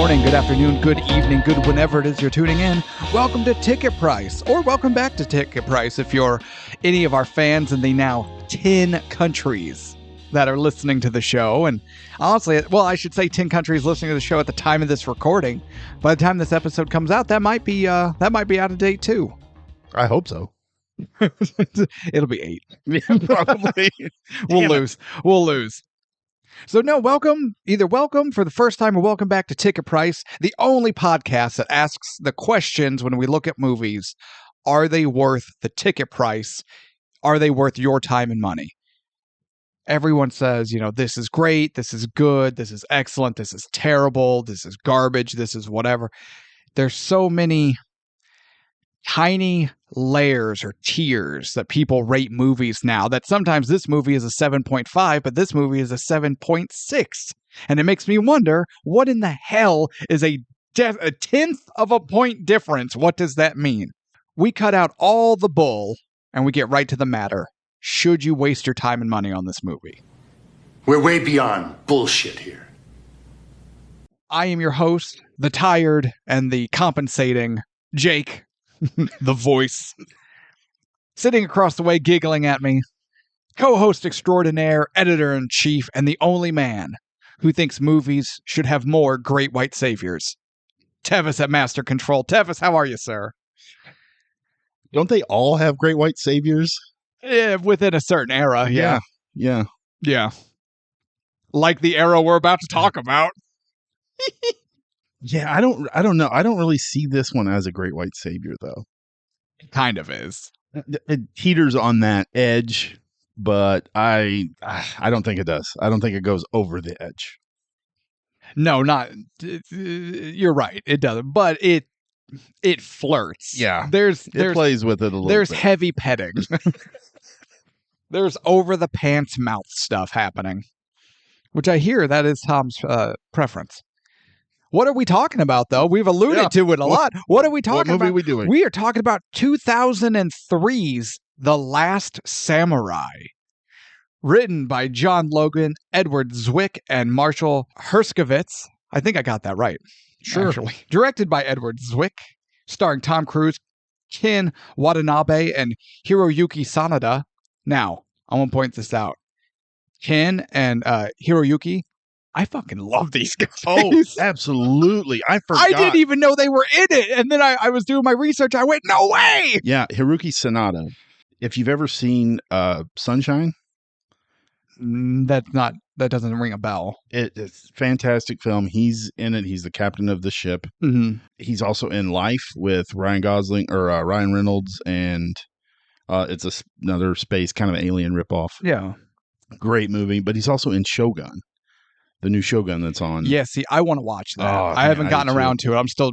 morning, good afternoon, good evening, good whenever it is you're tuning in. Welcome to Ticket Price, or welcome back to Ticket Price if you're any of our fans in the now 10 countries that are listening to the show. And honestly, well, I should say 10 countries listening to the show at the time of this recording. By the time this episode comes out, that might be out of date too. I hope so. It'll be 8. Yeah, probably. We'll lose. So no, welcome for the first time or welcome back to Ticket Price, the only podcast that asks the questions when we look at movies. Are they worth the ticket price? Are they worth your time and money? Everyone says, this is great, this is good, this is excellent, this is terrible, this is garbage, this is whatever. There's so many tiny layers or tiers that people rate movies now that sometimes this movie is a 7.5, but this movie is a 7.6. And it makes me wonder, what in the hell is a tenth of a point difference? What does that mean? We cut out all the bull and we get right to the matter. Should you waste your time and money on this movie? We're way beyond bullshit here. I am your host, the tired and the compensating Jake. The voice. Sitting across the way, giggling at me, co-host extraordinaire, editor-in-chief, and the only man who thinks movies should have more great white saviors. Tevis at Master Control. Tevis, how are you, sir? Don't they all have great white saviors? Yeah, within a certain era, yeah. Yeah. Like the era we're about to talk about. Yeah, I don't know. I don't really see this one as a great white savior, though. It kind of is. It teeters on that edge, but I don't think it does. I don't think it goes over the edge. No, not. You're right. It doesn't, but it flirts. Yeah, there's plays with it a little. There's bit. heavy petting. There's over the pants mouth stuff happening, which I hear that is Tom's preference. What are we talking about, though? We've alluded to it a lot. What are we talking about? What movie are we doing? We are talking about 2003's The Last Samurai. Written by John Logan, Edward Zwick, and Marshall Herskovitz. I think I got that right. Sure. Actually. Directed by Edward Zwick. Starring Tom Cruise, Ken Watanabe, and Hiroyuki Sanada. Now, I want to point this out. Ken and Hiroyuki, I fucking love these guys. Oh, absolutely. I forgot. I didn't even know they were in it. And then I was doing my research. I went, no way. Yeah, Hiroyuki Sanada. If you've ever seen Sunshine. That doesn't ring a bell. It's a fantastic film. He's in it. He's the captain of the ship. Mm-hmm. He's also in Life with Ryan Gosling or Ryan Reynolds. And it's another space kind of alien ripoff. Yeah. Great movie. But he's also in Shogun. The new Shogun that's on. Yeah, see, I want to watch that. Oh, I haven't gotten around to it. I'm still,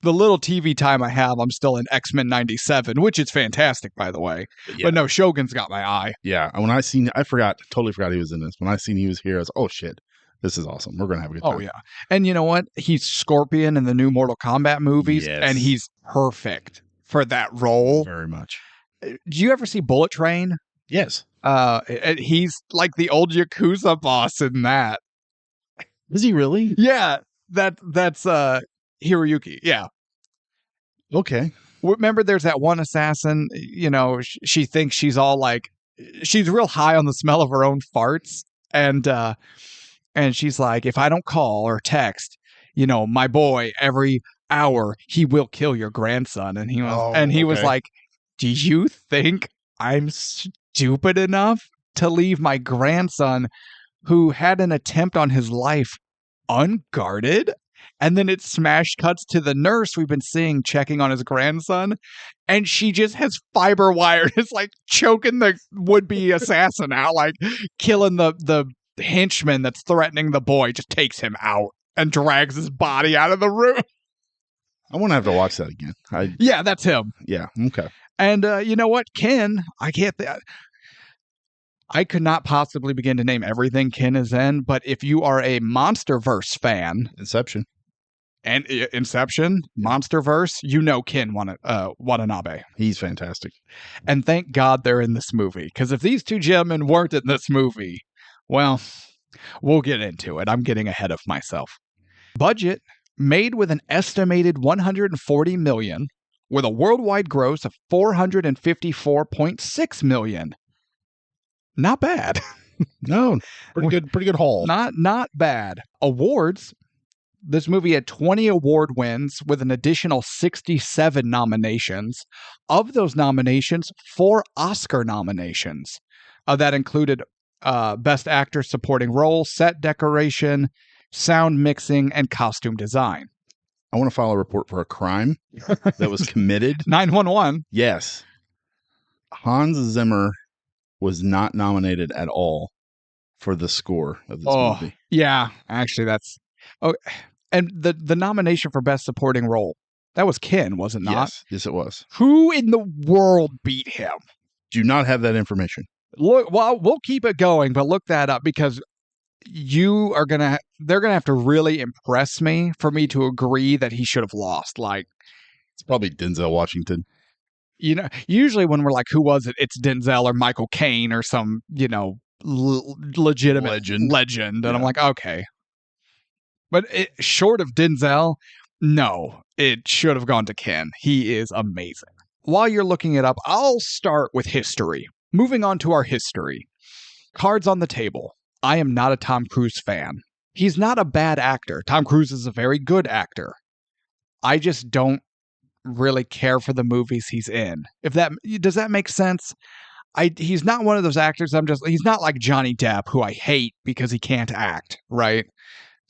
the little TV time I have, I'm still in X-Men 97, which is fantastic, by the way. Yeah. But no, Shogun's got my eye. Yeah, when I totally forgot he was in this. When I seen he was here, I was, oh shit, this is awesome. We're going to have a good time. Oh, yeah. And you know what? He's Scorpion in the new Mortal Kombat movies, Yes. and he's perfect for that role. Very much. Do you ever see Bullet Train? Yes. He's like the old Yakuza boss in that. Is he really? Yeah, that's Hiroyuki. Yeah. Okay. Remember, there's that one assassin. She thinks she's all like, she's real high on the smell of her own farts, and she's like, if I don't call or text, my boy every hour, he will kill your grandson. And he was like, do you think I'm stupid enough to leave my grandson, who had an attempt on his life, unguarded? And then it smash cuts to the nurse we've been seeing checking on his grandson, and she just has fiber wire. It's like choking the would-be assassin out, like killing the henchman that's threatening the boy, just takes him out and drags his body out of the room. I want to have to watch that again. Yeah, that's him. Yeah, okay. And you know what? Ken, I could not possibly begin to name everything Ken is in, but if you are a MonsterVerse fan... Inception, MonsterVerse, Ken Watanabe. He's fantastic. And thank God they're in this movie, because if these two gentlemen weren't in this movie, well, we'll get into it. I'm getting ahead of myself. Budget, made with an estimated 140 million, with a worldwide gross of 454.6 million. Not bad. No, pretty good haul. Not bad. Awards. This movie had 20 award wins with an additional 67 nominations. Of those nominations, 4 Oscar nominations. That included Best Actor Supporting Role, Set Decoration, Sound Mixing, and Costume Design. I want to file a report for a crime that was committed. 911. Yes. Hans Zimmer was not nominated at all for the score of this movie. Yeah, actually that's... Oh, and the nomination for Best Supporting Role, that was Ken, was it not? Yes, it was. Who in the world beat him? Do not have that information. Look, well, we'll keep it going, but look that up because they're gonna have to really impress me for me to agree that he should have lost. Like, it's probably Denzel Washington. You know, usually when we're like, who was it? It's Denzel or Michael Caine or some, legitimate legend. And I'm like, okay. But short of Denzel, no, it should have gone to Ken. He is amazing. While you're looking it up, I'll start with history. Moving on to our history. Cards on the table. I am not a Tom Cruise fan. He's not a bad actor. Tom Cruise is a very good actor. I just don't really care for the movies he's in. Does that make sense? He's not one of those actors. He's not like Johnny Depp, who I hate because he can't act, right?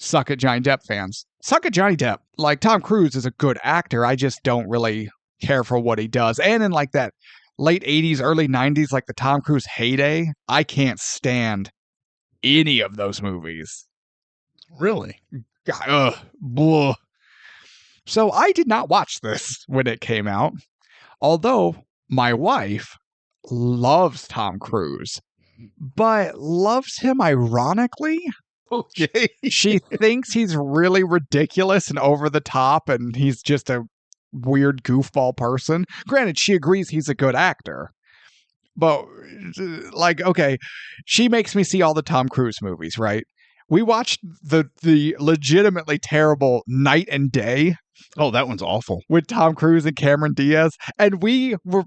Suck at Johnny Depp fans. Suck at Johnny Depp. Like, Tom Cruise is a good actor. I just don't really care for what he does. And in like that late 80s, early 90s, like the Tom Cruise heyday, I can't stand any of those movies. Really? Blah. So I did not watch this when it came out, although my wife loves Tom Cruise, but loves him ironically. Okay. She thinks he's really ridiculous and over the top, and he's just a weird goofball person. Granted, she agrees he's a good actor. But, like, okay, she makes me see all the Tom Cruise movies, right? We watched the legitimately terrible Night and Day. Oh, that one's awful. With Tom Cruise and Cameron Diaz. And we were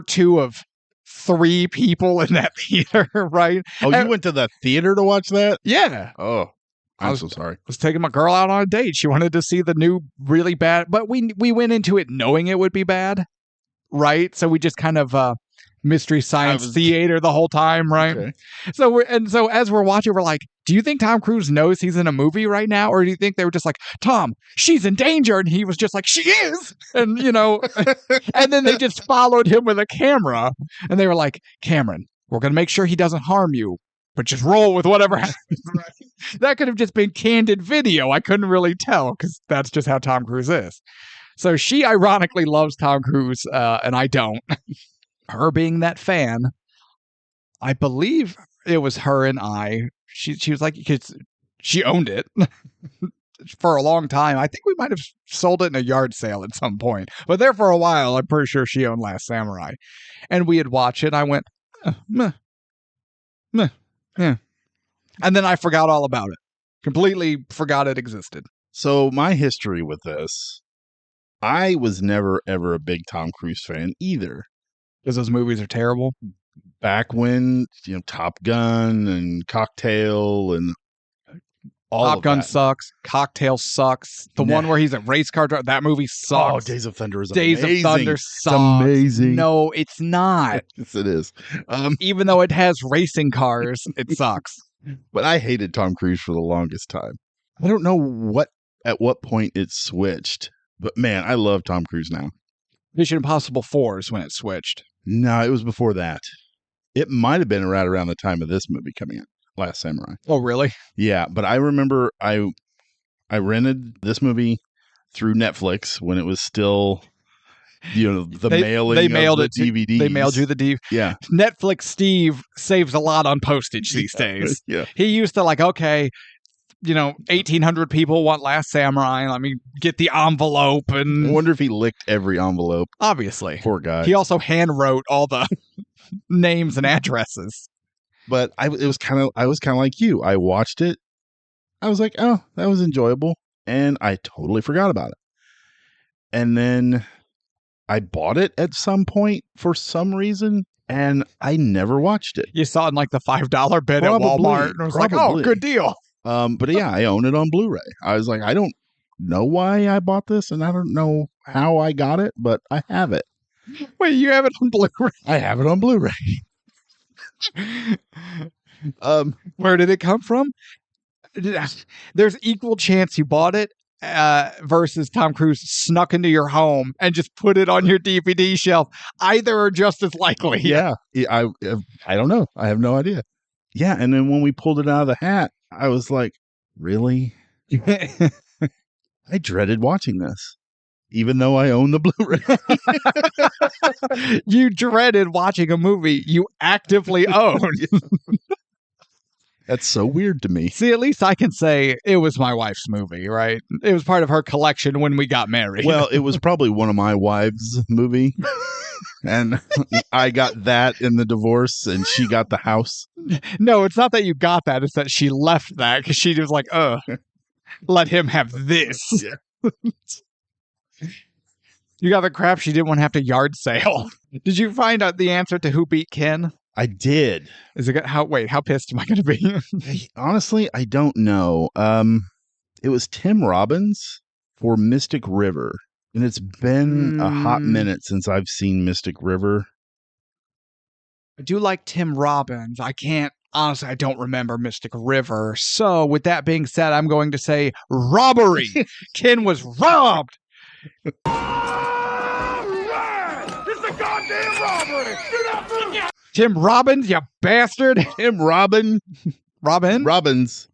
two of 3 people in that theater, right? Oh, you went to the theater to watch that? Yeah. Oh, I'm so sorry. I was taking my girl out on a date. She wanted to see the new really bad, but we went into it knowing it would be bad, right? So we just kind of mystery science theater the whole time, right? Okay. So as we're watching, we're like, do you think Tom Cruise knows he's in a movie right now? Or do you think they were just like, Tom, she's in danger? And he was just like, she is. And, and then they just followed him with a camera. And they were like, Cameron, we're going to make sure he doesn't harm you, but just roll with whatever happens. That could have just been candid video. I couldn't really tell because that's just how Tom Cruise is. So she ironically loves Tom Cruise, and I don't. Her being that fan, I believe it was her and I. She was like, she owned it for a long time. I think we might have sold it in a yard sale at some point. But there for a while, I'm pretty sure she owned Last Samurai. And we had watched it. And I went, meh. And then I forgot all about it. Completely forgot it existed. So my history with this, I was never, ever a big Tom Cruise fan either. Because those movies are terrible? Back when, Top Gun and Cocktail and all Top of Gun that. Sucks. Cocktail sucks. The one where he's a race car driver, that movie sucks. Oh, Days of Thunder is Days amazing. of Thunder sucks. It's amazing. No, it's not. Yes, it is. Even though it has racing cars, it sucks. But I hated Tom Cruise for the longest time. I don't know at what point it switched, but man, I love Tom Cruise now. Mission Impossible 4 is when it switched. No, it was before that. It might have been right around the time of this movie coming out, Last Samurai. Oh, really? Yeah, but I remember I rented this movie through Netflix when it was still, mailing. They mailed of the DVDs. They mailed you the DVD. Yeah. Netflix Steve saves a lot on postage these days. Yeah. He used to 1,800 people want Last Samurai. Let me get the envelope. And I wonder if he licked every envelope. Obviously. Poor guy. He also hand wrote all the names and addresses. But I was kind of like you. I watched it I was like, oh, that was enjoyable. And I totally forgot about it. And then I bought it at some point for some reason, and I never watched it. You saw it in like the $5 bid at Walmart, and it was like, oh, good deal. But yeah, I own it on Blu-ray. I was like, I don't know why I bought this, and I don't know how I got it, but I have it. Wait, you have it on Blu-ray? I have it on Blu-ray. Where did it come from? There's equal chance you bought it versus Tom Cruise snuck into your home and just put it on your DVD shelf. Either are just as likely. Yeah, I don't know. I have no idea. Yeah, and then when we pulled it out of the hat, I was like, really? I dreaded watching this, even though I own the Blu-ray. You dreaded watching a movie you actively own. That's so weird to me. See, at least I can say it was my wife's movie, right? It was part of her collection when we got married. Well, it was probably one of my wife's movie. And I got that in the divorce and she got the house. No, it's not that you got that. It's that she left that because she was like, let him have this. Yeah. You got the crap she didn't want to have to yard sale. Did you find out the answer to who beat Ken? I did. Is it how pissed am I going to be? Honestly, I don't know. It was Tim Robbins for Mystic River. And it's been a hot minute since I've seen Mystic River. I do like Tim Robbins. Honestly, I don't remember Mystic River. So with that being said, I'm going to say robbery. Ken was robbed. It's a goddamn robbery! Tim Robbins, you bastard. Tim Robbins. Robbins?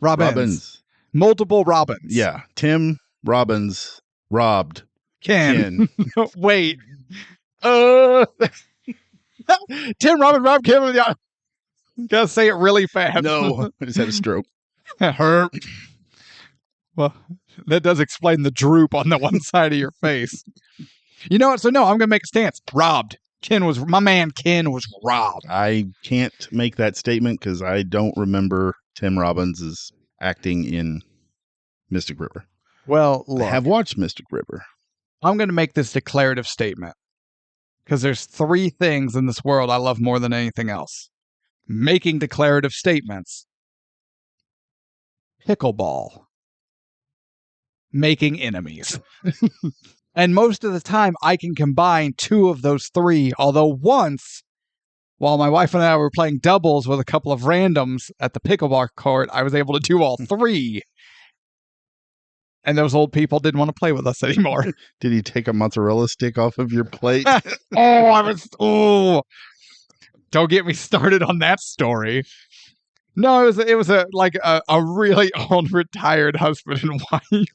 Robbins. Multiple Robbins. Yeah. Tim Robbins robbed Ken. Wait. Tim Robbins robbed Ken. Gotta say it really fast. No, I just had a stroke. Herp. Well, that does explain the droop on the one side of your face. You know what? So no, I'm gonna make a stance. Robbed. My man Ken was robbed. I can't make that statement because I don't remember Tim Robbins' acting in Mystic River. Well, look, I have watched Mystic River. I'm going to make this declarative statement because there's 3 things in this world I love more than anything else. Making declarative statements. Pickleball. Making enemies. And most of the time, I can combine 2 of those 3. Although once, while my wife and I were playing doubles with a couple of randoms at the pickleball court, I was able to do all 3. And those old people didn't want to play with us anymore. Did he take a mozzarella stick off of your plate? Don't get me started on that story. No, it was a really old retired husband and wife.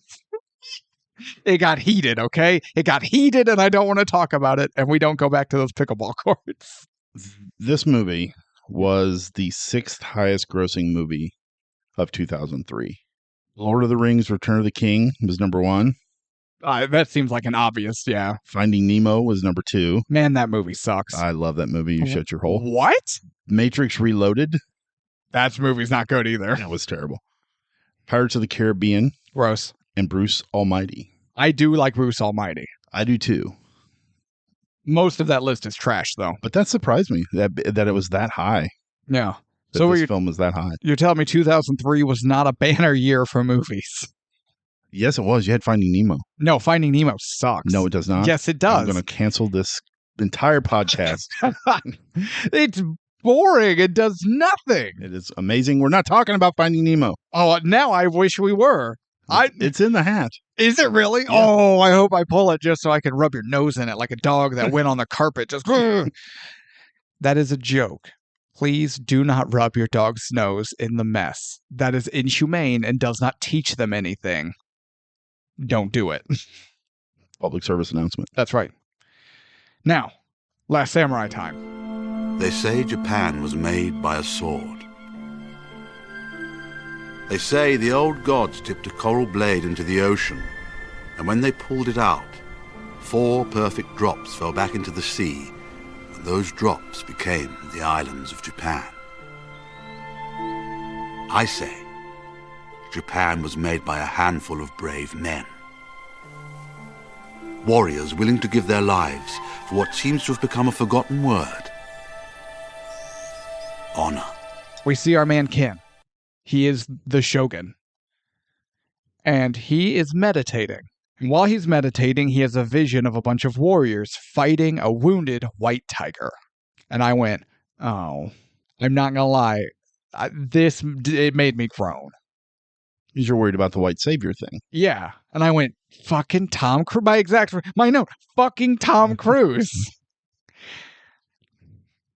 It got heated, okay? It got heated, and I don't want to talk about it, and we don't go back to those pickleball courts. This movie was the 6th highest grossing movie of 2003. Lord of the Rings, Return of the King was number 1. That seems like an obvious, yeah. Finding Nemo was number 2. Man, that movie sucks. I love that movie. You shut your hole. What? Matrix Reloaded. That movie's not good either. That was terrible. Pirates of the Caribbean. Gross. And Bruce Almighty. I do like Bruce Almighty. I do too. Most of that list is trash, though. But that surprised me that it was that high. Yeah. So this film was that high. You're telling me 2003 was not a banner year for movies? Yes, it was. You had Finding Nemo. No, Finding Nemo sucks. No, it does not. Yes, it does. I'm going to cancel this entire podcast. It's boring. It does nothing. It is amazing. We're not talking about Finding Nemo. Oh, now I wish we were. It's in the hat. Is it really? Yeah. Oh, I hope I pull it just so I can rub your nose in it like a dog that went on the carpet. Just That is a joke. Please do not rub your dog's nose in the mess. That is inhumane and does not teach them anything. Don't do it. Public service announcement. That's right. Now, Last Samurai time. They say Japan was made by a sword. They say the old gods tipped a coral blade into the ocean, and when they pulled it out, 4 perfect drops fell back into the sea, and those drops became the islands of Japan. I say, Japan was made by a handful of brave men. Warriors willing to give their lives for what seems to have become a forgotten word. Honor. We see our man Ken. He is the shogun. And he is meditating. And while he's meditating, he has a vision of a bunch of warriors fighting a wounded white tiger. And I went, oh, I'm not going to lie. It made me groan. Because you're worried about the white savior thing. Yeah. And I went, fucking Tom Cruise. My note, fucking Tom Cruise.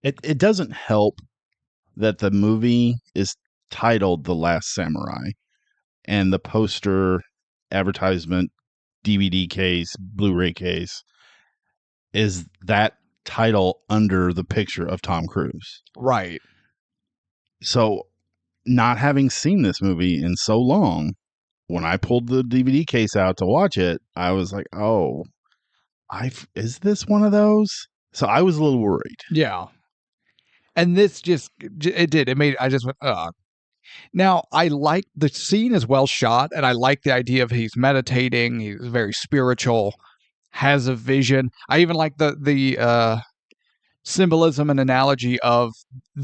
It doesn't help that the movie is titled The Last Samurai, and the poster, advertisement, DVD case, Blu-ray case is that title under the picture of Tom Cruise. Right. So, not having seen this movie in so long, when I pulled the DVD case out to watch it, I was like, oh, is this one of those? So I was a little worried. Yeah. And this I just went, ugh. Now, I like the scene is well shot, and I like the idea of he's meditating, he's very spiritual, has a vision. I even like the symbolism and analogy of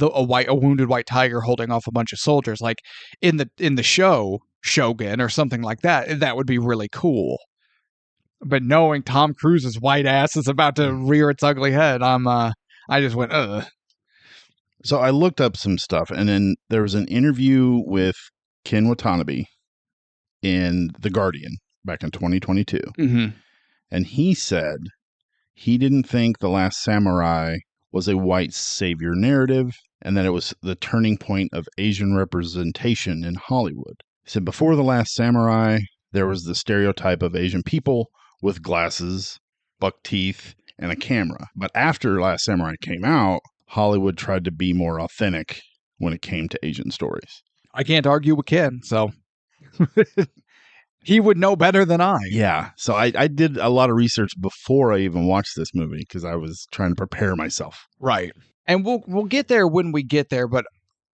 a wounded white tiger holding off a bunch of soldiers. Like in the show Shogun or something like that, that would be really cool. But knowing Tom Cruise's white ass is about to rear its ugly head, I just went, ugh. So I looked up some stuff, and then there was an interview with Ken Watanabe in The Guardian back in 2022. Mm-hmm. And he said he didn't think The Last Samurai was a white savior narrative, and that it was the turning point of Asian representation in Hollywood. He said before The Last Samurai, there was the stereotype of Asian people with glasses, buck teeth, and a camera. But after Last Samurai came out, Hollywood tried to be more authentic when it came to Asian stories. I can't argue with Ken, so he would know better than I. Yeah. So I did a lot of research before I even watched this movie because I was trying to prepare myself. Right. And we'll get there when we get there, but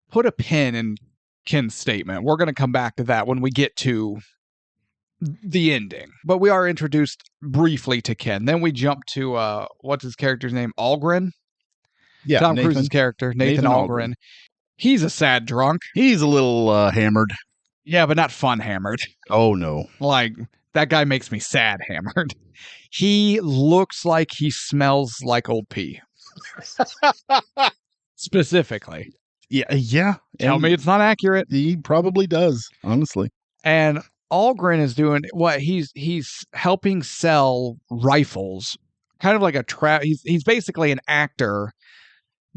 put a pin in Ken's statement. We're going to come back to that when we get to the ending. But we are introduced briefly to Ken. Then we jump to, what's his character's name? Algren? Yeah. Tom Cruise's character, Nathan Algren. He's a sad drunk. He's a little hammered. Yeah, but not fun hammered. Oh, no. Like, that guy makes me sad hammered. He looks like he smells like old pee. Specifically. Yeah. Tell me it's not accurate. He probably does, honestly. And Algren is doing what he's helping sell rifles. Kind of like he's basically an actor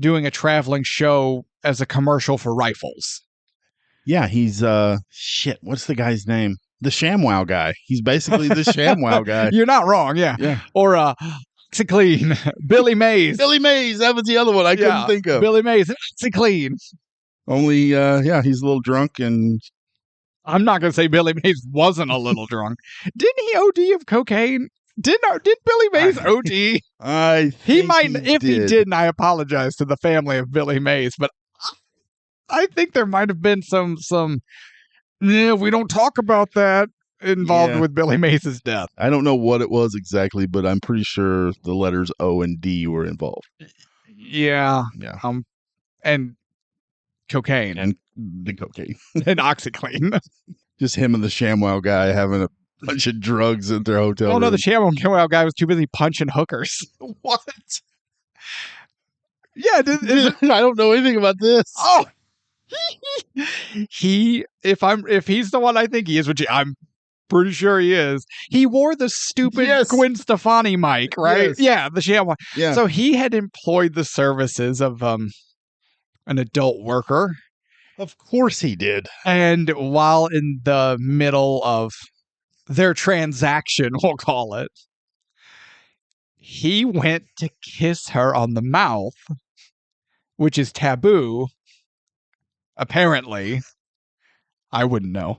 doing a traveling show as a commercial for rifles. Yeah, he's what's the guy's name? The ShamWow guy. He's basically the ShamWow guy. You're not wrong, yeah. Or OxyClean, Billy Mays. Billy Mays, that was the other one I couldn't think of. Billy Mays, OxyClean. Only he's a little drunk, and I'm not going to say Billy Mays wasn't a little drunk. Didn't he OD of cocaine? Did Billy Mays OD? He might. If he didn't, I apologize to the family of Billy Mays. But I think there might have been some. We don't talk about that involved with Billy Mays' death. I don't know what it was exactly, but I'm pretty sure the letters O and D were involved. Yeah. And cocaine and the cocaine and OxyClean. Just him and the ShamWow guy having a bunch of drugs at their hotel room. No, the ShamWow guy was too busy punching hookers. What? Yeah, I don't know anything about this. Oh, if he's the one I think he is, which I'm pretty sure he is. He wore the stupid Gwen Stefani mic, right? Yes. Yeah, the ShamWow. Yeah. So he had employed the services of an adult worker. Of course he did. And while in the middle of their transaction, we'll call it, he went to kiss her on the mouth, which is taboo. Apparently. I wouldn't know.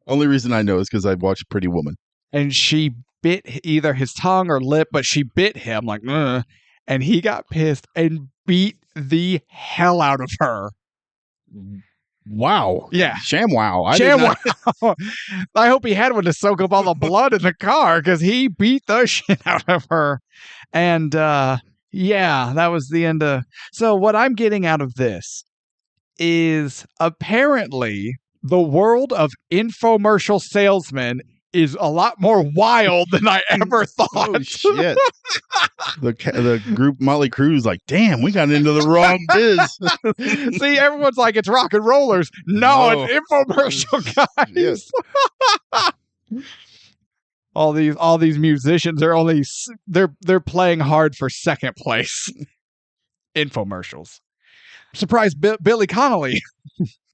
Only reason I know is because I've watched Pretty Woman. And she bit either his tongue or lip, but she bit him like, ugh, and he got pissed and beat the hell out of her. Wow. Yeah. ShamWow. I did not- ShamWow. I hope he had one to soak up all the blood in the car because he beat the shit out of her. And yeah, that was the end of. So what I'm getting out of this is apparently the world of infomercial salesmen is a lot more wild than I ever thought. Oh, shit. The group Motley Crue's like, damn, we got into the wrong biz. See, everyone's like, it's rock and rollers. No, it's infomercial guys. All these musicians are only they're playing hard for second place. Infomercials. Surprise, Billy Connolly.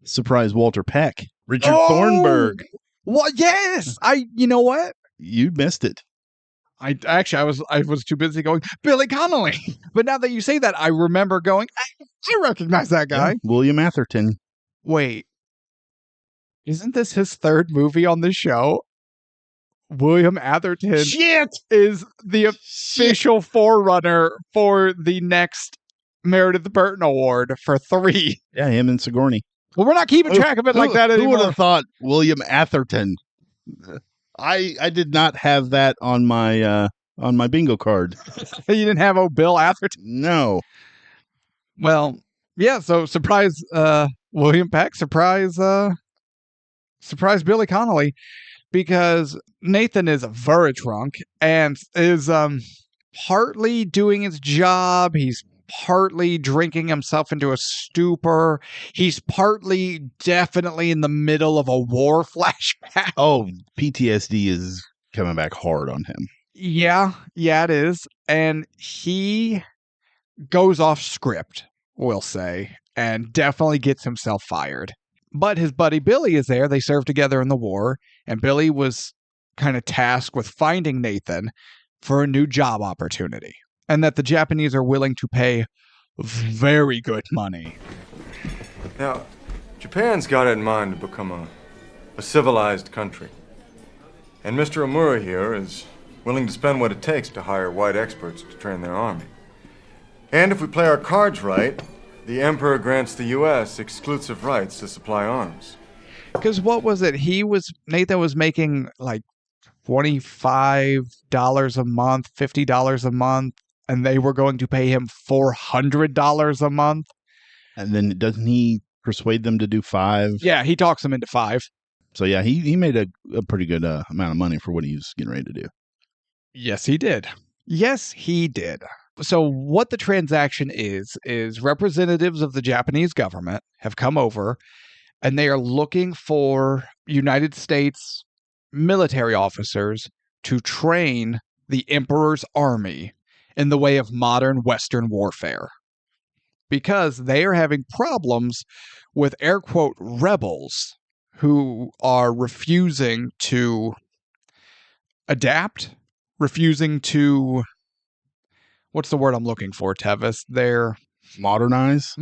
Surprise Walter Peck. Richard Oh! Thornburg. What? Yes, you know what? You missed it. I was too busy going Billy Connolly, but now that you say that, I remember going. I recognize that guy. Yeah, William Atherton. Wait, isn't this his third movie on the show? William Atherton Shit. is the official forerunner for the next Meredith Burton Award for 3. Yeah, him and Sigourney. Well, we're not keeping track of it like that Who would anymore. have thought William Atherton? I did not have that on my bingo card. You didn't have Bill Atherton. No. Well, yeah. So surprise, William Peck. Surprise Billy Connolly, because Nathan is very drunk and is partly doing his job. He's partly drinking himself into a stupor. He's partly definitely in the middle of a war flashback. Oh, PTSD is coming back hard on him. Yeah, it is. And he goes off script, we'll say, and definitely gets himself fired. But his buddy Billy is there. They served together in the war, and Billy was kind of tasked with finding Nathan for a new job opportunity, and that the Japanese are willing to pay very good money. Now, Japan's got it in mind to become a civilized country. And Mr. Omura here is willing to spend what it takes to hire white experts to train their army. And if we play our cards right, the Emperor grants the U.S. exclusive rights to supply arms. Because what was it? Nathan was making like $25 a month, $50 a month, and they were going to pay him $400 a month. And then doesn't he persuade them to do 5? Yeah, he talks them into 5. So yeah, he made a pretty good amount of money for what he was getting ready to do. Yes, he did. So what the transaction is representatives of the Japanese government have come over, and they are looking for United States military officers to train the Emperor's army in the way of modern Western warfare, because they are having problems with air quote rebels who are refusing to adapt, refusing to, what's the word I'm looking for, Tevis? They're Modernize.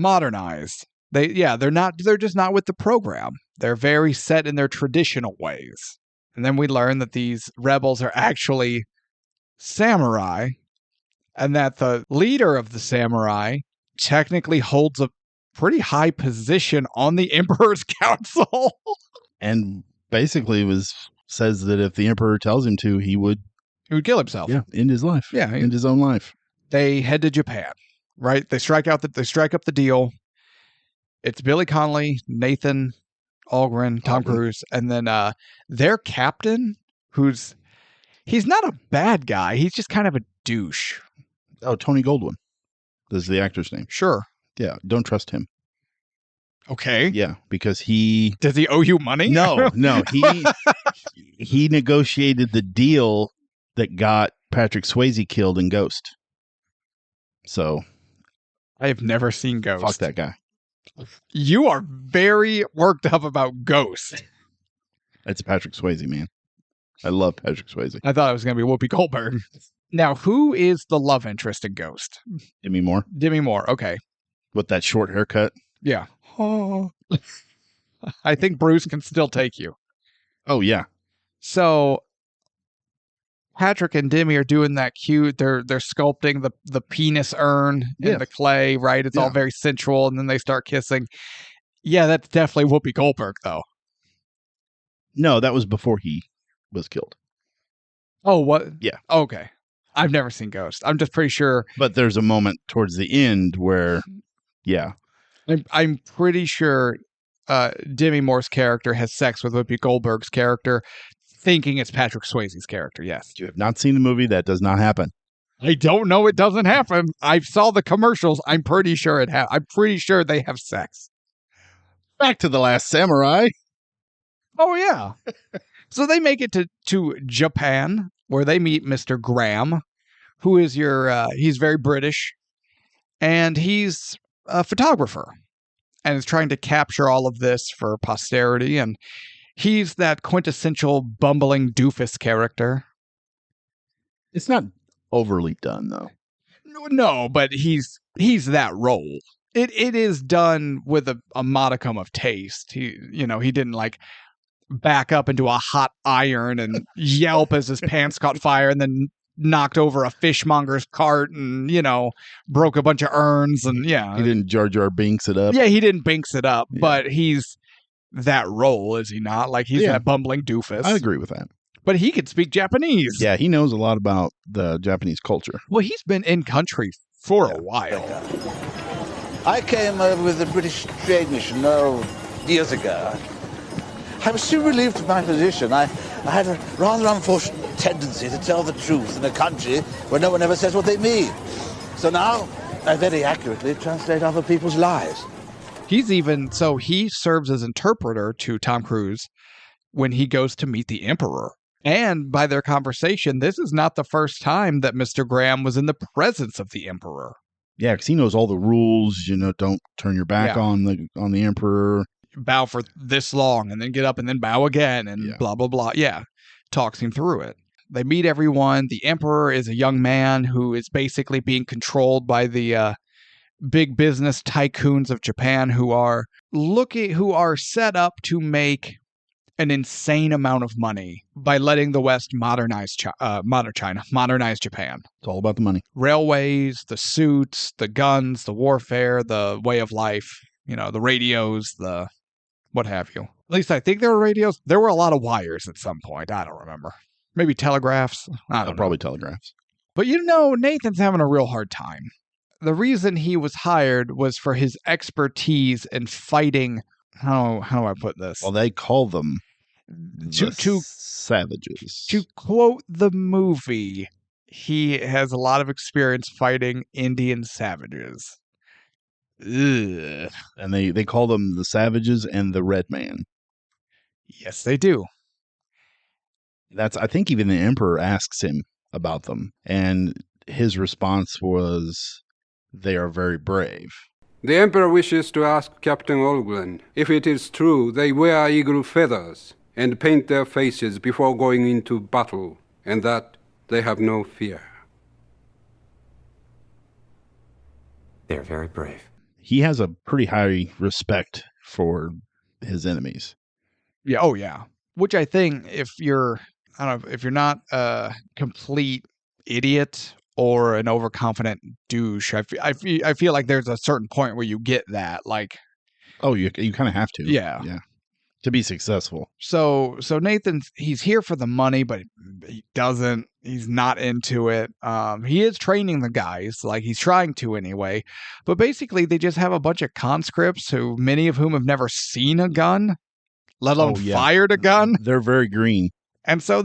They're just not with the program. They're very set in their traditional ways. And then we learn that these rebels are actually samurai, and that the leader of the samurai technically holds a pretty high position on the Emperor's council. And basically says that if the Emperor tells him to, he would kill himself. Yeah, end his life. Yeah, end his own life. They head to Japan, right? They strike up the deal. It's Billy Connolly, Nathan Algren, Tom Cruise, and then their captain, he's not a bad guy. He's just kind of a douche. Oh, Tony Goldwyn. This is the actor's name. Sure. Yeah, don't trust him. Okay. Yeah, because does he owe you money? No, he negotiated the deal that got Patrick Swayze killed in Ghost. So I have never seen Ghost. Fuck that guy. You are very worked up about Ghost. That's Patrick Swayze, man. I love Patrick Swayze. I thought it was going to be Whoopi Goldberg. Now, who is the love interest in Ghost? Demi Moore. Demi Moore. Okay. With that short haircut. Yeah. Oh. I think Bruce can still take you. Oh, yeah. So Patrick and Demi are doing that cute. They're sculpting the penis urn in the clay, right? It's all very sensual, and then they start kissing. Yeah, that's definitely Whoopi Goldberg, though. No, that was before he was killed. Oh, what? Yeah. Okay. I've never seen Ghost. I'm just pretty sure. But there's a moment towards the end where, yeah. I'm pretty sure Demi Moore's character has sex with Whoopi Goldberg's character, thinking it's Patrick Swayze's character. Yes. If you have not seen the movie, that does not happen. I don't know. It doesn't happen. I saw the commercials. I'm pretty sure I'm pretty sure they have sex. Back to The Last Samurai. Oh, yeah. So they make it to Japan, where they meet Mr. Graham, who is he's very British, and he's a photographer, and is trying to capture all of this for posterity, and he's that quintessential bumbling doofus character. It's not overly done, though. No, but he's that role. It is done with a modicum of taste. He didn't like back up into a hot iron and yelp as his pants caught fire and then knocked over a fishmonger's cart and, broke a bunch of urns and yeah. He didn't Jar Jar Binks it up. Yeah, he didn't Binks it up, Yeah. but he's that role, is he not? Like he's that bumbling doofus. I agree with that. But he can speak Japanese. Yeah, he knows a lot about the Japanese culture. Well, he's been in country for a while. I came over with the British trade mission, years ago. I was soon relieved of my position. I had a rather unfortunate tendency to tell the truth in a country where no one ever says what they mean. So now, I very accurately translate other people's lies. He serves as interpreter to Tom Cruise when he goes to meet the Emperor. And by their conversation, this is not the first time that Mr. Graham was in the presence of the Emperor. Yeah, because he knows all the rules. Don't turn your back on the Emperor. Bow for this long, and then get up, and then bow again, and blah blah blah. Yeah, talks him through it. They meet everyone. The Emperor is a young man who is basically being controlled by the big business tycoons of Japan, who are set up to make an insane amount of money by letting the West modernize Japan. It's all about the money. Railways, the suits, the guns, the warfare, the way of life, the radios, the what have you. At least I think there were radios. There were a lot of wires at some point. I don't remember. Maybe telegraphs. I don't know. Probably telegraphs. But Nathan's having a real hard time. The reason he was hired was for his expertise in fighting. How do I put this? Well, they call them to savages. To quote the movie, he has a lot of experience fighting Indian savages. Ugh. And they call them the Savages and the Red Man. Yes, they do. I think even the Emperor asks him about them, and his response was, "They are very brave." The Emperor wishes to ask Captain Olgren if it is true they wear eagle feathers and paint their faces before going into battle, and that they have no fear. They're very brave. He has a pretty high respect for his enemies. Yeah. Oh, yeah. Which I think if you're not a complete idiot or an overconfident douche, I feel like there's a certain point where you get that. Like, oh, you kind of have to. Yeah. To be successful. So he's here for the money, but he's not into it. He is training the guys, like he's trying to anyway. But basically they just have a bunch of conscripts many of whom have never seen a gun, let alone fired a gun. They're very green. And so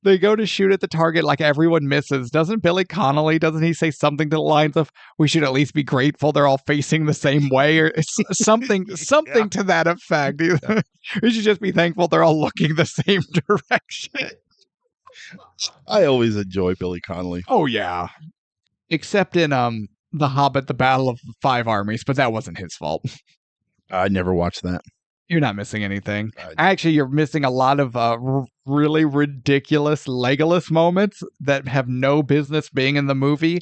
they go to shoot at the target, like everyone misses. Doesn't he say something to the lines of, "We should at least be grateful they're all facing the same way," or it's something to that effect. We should just be thankful they're all looking the same direction. I always enjoy Billy Connolly. Oh yeah. Except in The Hobbit, The Battle of the Five Armies, but that wasn't his fault. I never watched that. You're not missing anything. Actually, you're missing a lot of really ridiculous Legolas moments that have no business being in the movie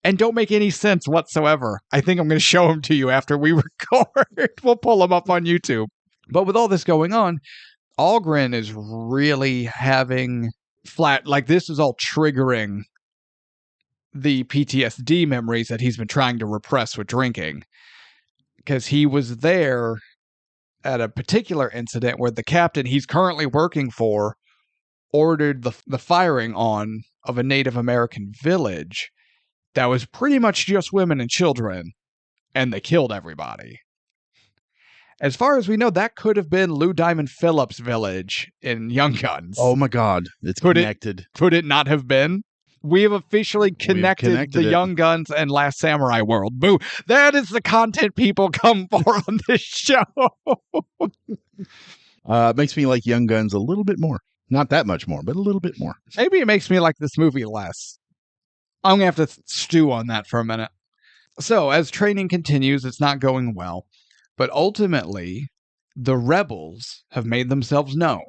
and don't make any sense whatsoever. I think I'm going to show them to you after we record. We'll pull them up on YouTube. But with all this going on, Algren is really having this is all triggering the PTSD memories that he's been trying to repress with drinking. because he was there at a particular incident where the captain he's currently working for ordered the firing on of a Native American village that was pretty much just women and children, and they killed everybody. As far as we know, that could have been Lou Diamond Phillips' village in Young Guns. Oh my God, it's connected. Could it not have been? We have officially connected the it. Young Guns and Last Samurai world. Boo! That is the content people come for on this show. It makes me like Young Guns a little bit more. Not that much more, but a little bit more. Maybe it makes me like this movie less. I'm going to have to stew on that for a minute. So, as training continues, it's not going well. But ultimately, the rebels have made themselves known.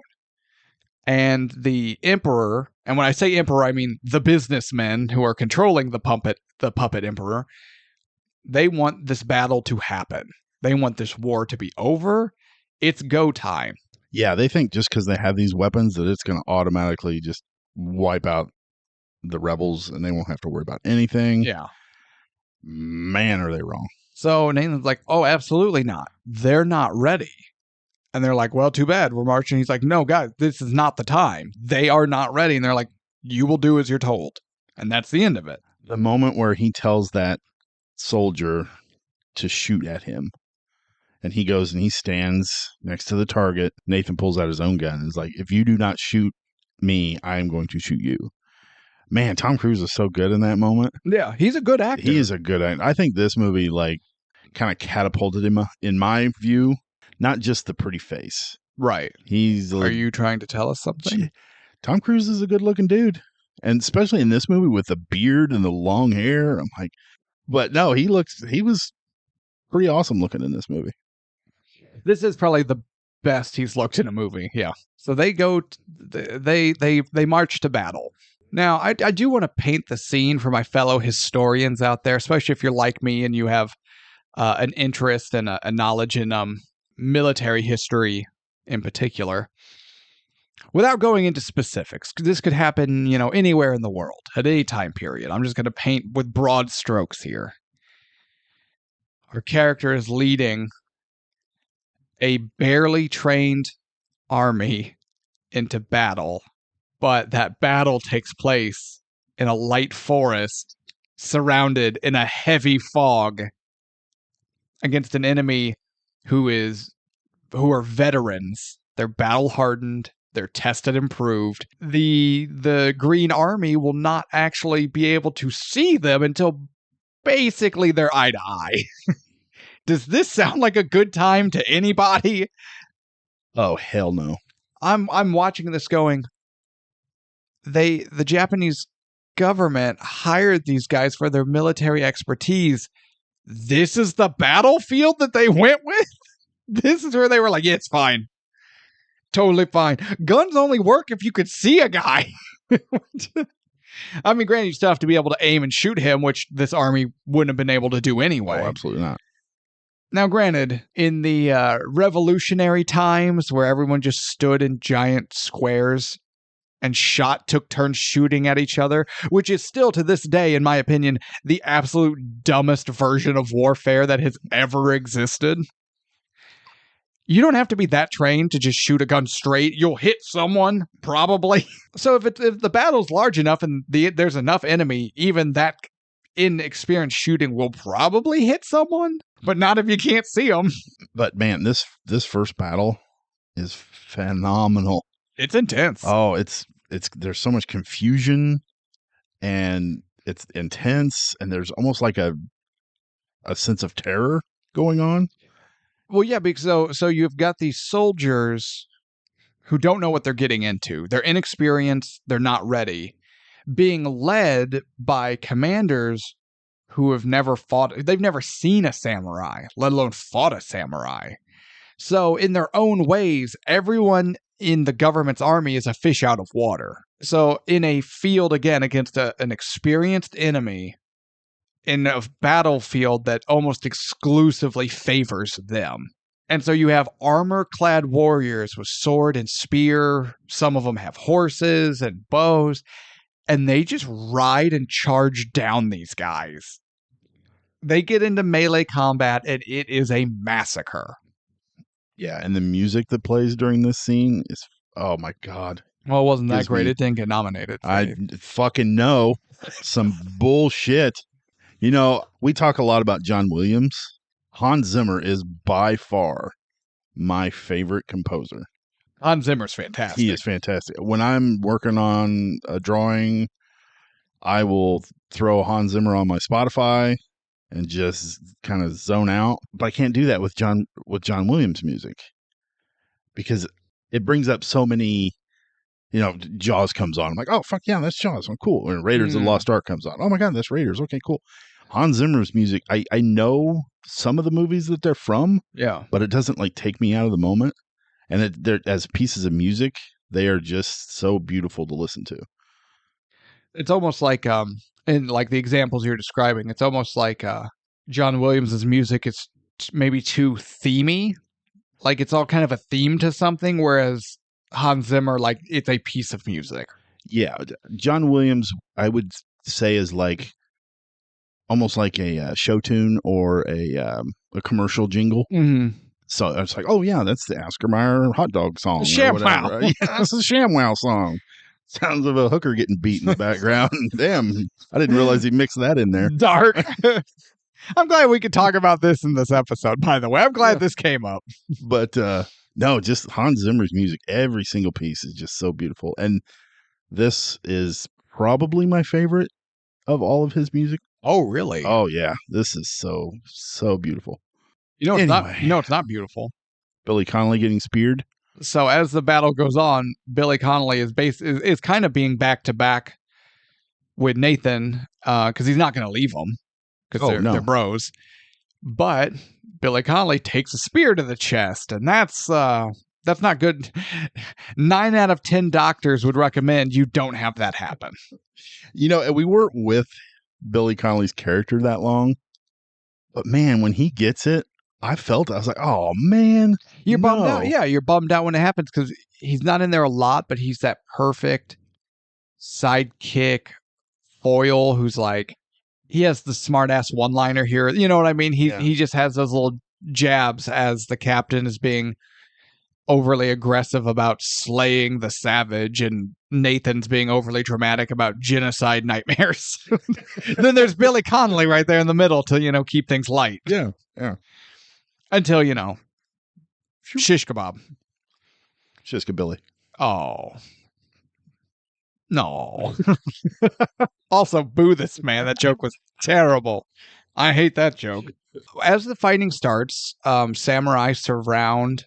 And the Emperor, and when I say Emperor, I mean the businessmen who are controlling the puppet Emperor, they want this battle to happen. They want this war to be over. It's go time. Yeah, they think just because they have these weapons that it's going to automatically just wipe out the rebels and they won't have to worry about anything. Yeah. Man, are they wrong. So Nathan's like, oh, absolutely not. They're not ready. And they're like, well, too bad. We're marching. He's like, no, guys, this is not the time. They are not ready. And they're like, you will do as you're told. And that's the end of it. The moment where he tells that soldier to shoot at him, and he goes and he stands next to the target. Nathan pulls out his own gun and is like, if you do not shoot me, I am going to shoot you. Man, Tom Cruise is so good in that moment. Yeah, he's a good actor. He is a good actor. I think this movie, like, kind of catapulted him, in my view, not just the pretty face. Right. Are you trying to tell us something? Tom Cruise is a good looking dude. And especially in this movie with the beard and the long hair. I'm like, but no, he was pretty awesome looking in this movie. This is probably the best he's looked in a movie. Yeah. So they go, they march to battle. Now, I do want to paint the scene for my fellow historians out there, especially if you're like me and you have an interest and a knowledge in military history in particular. Without going into specifics, this could happen, anywhere in the world at any time period. I'm just going to paint with broad strokes here. Our character is leading a barely trained army into battle, but that battle takes place in a light forest surrounded in a heavy fog against an enemy who are veterans. They're battle hardened. They're tested and proved. The Green Army will not actually be able to see them until basically they're eye to eye. Does this sound like a good time to anybody? Oh, hell no. I'm watching this going, the Japanese government hired these guys for their military expertise. This is the battlefield that they went with? This is where they were like, yeah, it's fine. Totally fine. Guns only work if you could see a guy. I mean, granted, you still have to be able to aim and shoot him, which this army wouldn't have been able to do anyway. Oh, absolutely not. Now, granted, in the revolutionary times where everyone just stood in giant squares and took turns shooting at each other, which is still to this day, in my opinion, the absolute dumbest version of warfare that has ever existed. You don't have to be that trained to just shoot a gun straight. You'll hit someone, probably. So if the battle's large enough and there's enough enemy, even that inexperienced shooting will probably hit someone, but not if you can't see them. But man, this first battle is phenomenal. It's intense. Oh, it's there's so much confusion and it's intense and there's almost like a sense of terror going on. Well, yeah, because so you've got these soldiers who don't know what they're getting into. They're inexperienced. They're not ready. Being led by commanders who have never fought. They've never seen a samurai, let alone fought a samurai. So in their own ways, everyone in the government's army is a fish out of water. So in a field, again, against an experienced enemy, in a battlefield that almost exclusively favors them. And so you have armor-clad warriors with sword and spear. Some of them have horses and bows. And they just ride and charge down these guys. they get into melee combat, and it is a massacre. Yeah, and the music that plays during this scene is, oh my God. Well, it wasn't that Gives great. me- It didn't get nominated. I fucking know. Some bullshit. You know, we talk a lot about John Williams. Hans Zimmer is by far my favorite composer. Hans Zimmer's fantastic. He is fantastic. When I'm working on a drawing, I will throw Hans Zimmer on my Spotify and just kind of zone out. But I can't do that with John Williams music because it brings up so many. You know, Jaws comes on. I'm like, oh fuck yeah, that's Jaws. I'm cool. Or Raiders of the Lost Ark comes on. Oh my God, that's Raiders. Okay, cool. Hans Zimmer's music. I know some of the movies that they're from. Yeah, but it doesn't like take me out of the moment. And they're as pieces of music, they are just so beautiful to listen to. it's almost like in like the examples you're describing, it's almost like John Williams's music is maybe too themey. Like it's all kind of a theme to something, whereas Hans Zimmer, like it's a piece of music. Yeah, John Williams, I would say, is like almost like a show tune or a commercial jingle. Mm-hmm. So it's like, oh yeah, that's the Oscar Mayer hot dog song. ShamWow. Yeah, that's a ShamWow song. Sounds of a hooker getting beat in the background. Damn, I didn't realize he mixed that in there. Dark. I'm glad we could talk about this in this episode, by the way. I'm glad this came up. But no, just Hans Zimmer's music, every single piece is just so beautiful. And this is probably my favorite of all of his music. Oh, really? Oh yeah, this is so beautiful. You know, it's Anyway. not. You know, it's not beautiful. Billy Connolly getting speared. So as the battle goes on, Billy Connolly is kind of being back to back with Nathan because he's not going to leave him because they're bros. But Billy Connolly takes a spear to the chest, and that's not good. 9 out of 10 doctors would recommend you don't have that happen. You know, and we weren't with Billy Connolly's character that long, but man, when he gets it, I was like, oh man, you're bummed out. Yeah, you're bummed out when it happens because he's not in there a lot, but he's that perfect sidekick foil who's like, he has the smart ass one liner here. You know what I mean? He just has those little jabs as the captain is being overly aggressive about slaying the savage, and Nathan's being overly dramatic about genocide nightmares. Then there's Billy Connolly right there in the middle to, keep things light. Yeah. Until, shish kebab. Shishka Billy. Oh. No. Also, boo this man. That joke was terrible. I hate that joke. As the fighting starts, samurai surround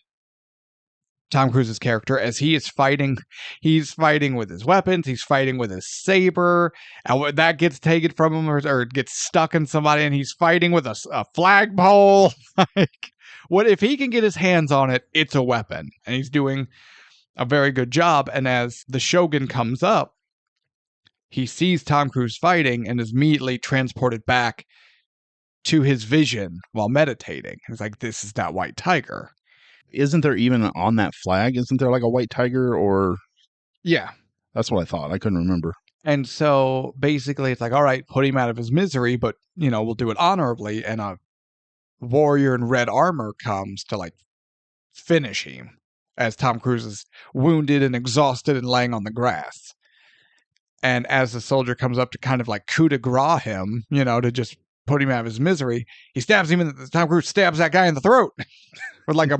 Tom Cruise's character as he is fighting. He's fighting with his weapons. He's fighting with his saber. And when that gets taken from him or gets stuck in somebody, and he's fighting with a flagpole. Like, what if he can get his hands on it? It's a weapon, and he's doing a very good job. And as the Shogun comes up, he sees Tom Cruise fighting and is immediately transported back to his vision while meditating. He's like, this is that white tiger. Isn't there even on that flag? Isn't there like a white tiger or? Yeah. That's what I thought. I couldn't remember. And so basically it's like, all right, put him out of his misery, but we'll do it honorably. And a warrior in red armor comes to like finish him as Tom Cruise is wounded and exhausted and laying on the grass. And as the soldier comes up to kind of like coup de grace him, to just put him out of his misery, he stabs him, and Tom Cruise stabs that guy in the throat with like a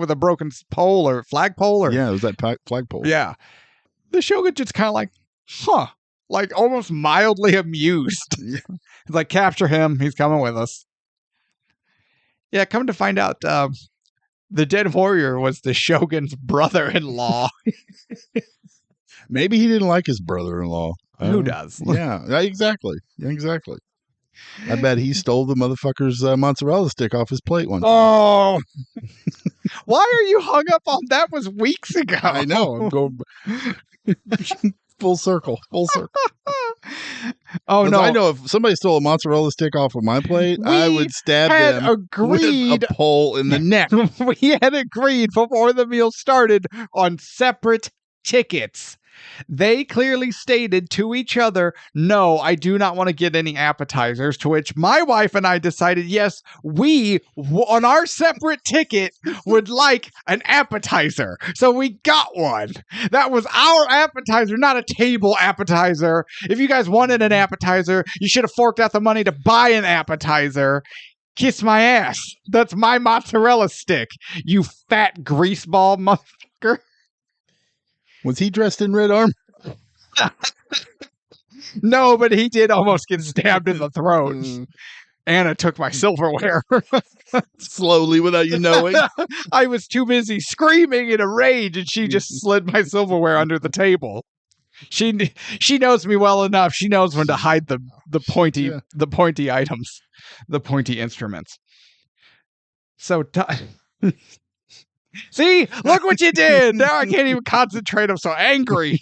broken pole or flagpole. Or yeah, it was that flagpole. Yeah, the Shogun just kind of like, like almost mildly amused. It's like, capture him, he's coming with us. Yeah, come to find out, the dead warrior was the Shogun's brother-in-law. Maybe he didn't like his brother-in-law. Who does? Yeah, exactly. I bet he stole the motherfucker's mozzarella stick off his plate one time. Oh, why are you hung up on that? Was weeks ago. I know. I'm going full circle. Oh no! I know if somebody stole a mozzarella stick off of my plate, I would stab them with a pole in the neck. We had agreed before the meal started on separate tickets. They clearly stated to each other, no, I do not want to get any appetizers, to which my wife and I decided, yes, we, on our separate ticket, would like an appetizer. So we got one. That was our appetizer, not a table appetizer. If you guys wanted an appetizer, you should have forked out the money to buy an appetizer. Kiss my ass. That's my mozzarella stick, you fat greaseball motherfucker. Was he dressed in red armor? No, but he did almost get stabbed in the throat. Anna took my silverware. Slowly, without you knowing. I was too busy screaming in a rage, and she just slid my silverware under the table. She knows me well enough. She knows when to hide the pointy items, the pointy instruments. So, see, look what you did. Now I can't even concentrate. I'm so angry.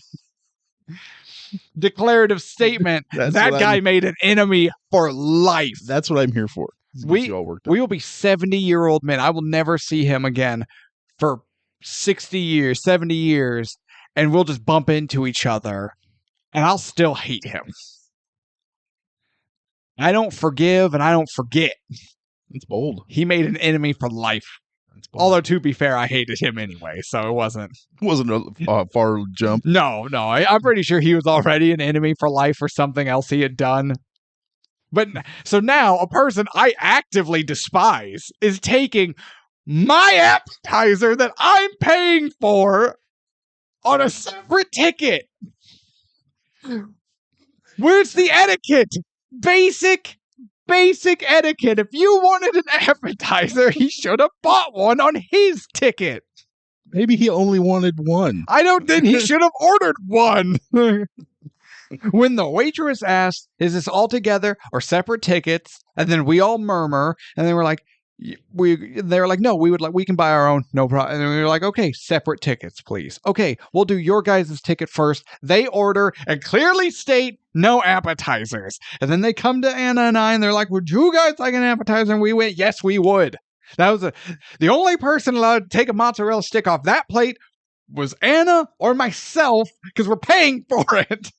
Declarative statement. That guy made an enemy for life. That's what I'm here for. We will be 70-year-old men. I will never see him again for 60 years, 70 years, and we'll just bump into each other, and I'll still hate him. I don't forgive, and I don't forget. It's bold. He made an enemy for life. Although, to be fair, I hated him anyway, so it wasn't a far jump. No, I'm pretty sure he was already an enemy for life for something else he had done. But so now a person I actively despise is taking my appetizer that I'm paying for on a separate ticket. Where's the etiquette? Basic etiquette. If you wanted an appetizer, he should have bought one on his ticket. Maybe he only wanted one. I don't think he should have ordered one. When the waitress asked, is this all together or separate tickets? And then we all murmur, and they were like, no, we can buy our own, no problem. And then we were like, okay, separate tickets, please. Okay, we'll do your guys' ticket first. They order and clearly state no appetizers. And then they come to Anna and I, and they're like, would you guys like an appetizer? And we went, yes, we would. That was the only person allowed to take a mozzarella stick off that plate was Anna or myself, because we're paying for it.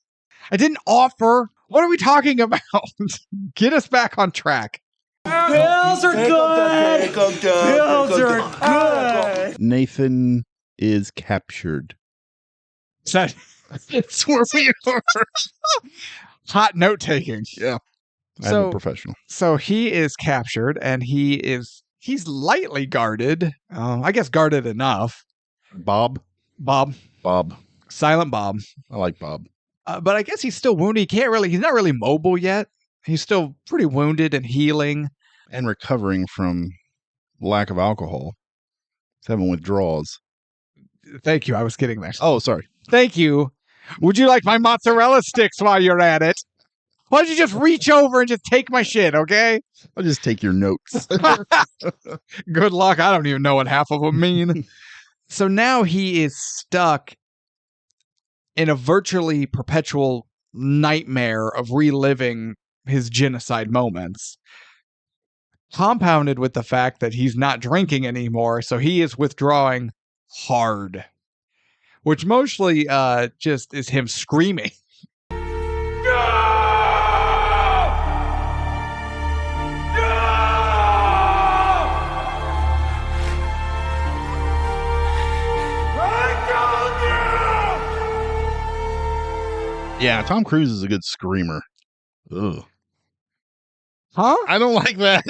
I didn't offer. What are we talking about? Get us back on track. Pills are good. Pills are good. Nathan is captured. That's where we are. Hot note taking. Yeah. I'm a professional. So he is captured, and he's lightly guarded. I guess guarded enough. Bob. Silent Bob. I like Bob. But I guess he's still wounded. He's not really mobile yet. He's still pretty wounded and healing. And recovering from lack of alcohol. He's having withdrawals. Thank you. I was getting there. Oh, sorry. Thank you. Would you like my mozzarella sticks while you're at it? Why don't you just reach over and just take my shit, okay? I'll just take your notes. Good luck. I don't even know what half of them mean. So now he is stuck in a virtually perpetual nightmare of reliving his genocide moments, compounded with the fact that he's not drinking anymore, so he is withdrawing hard, which mostly just is him screaming. Yeah, Tom Cruise is a good screamer. Ugh. Huh? I don't like that.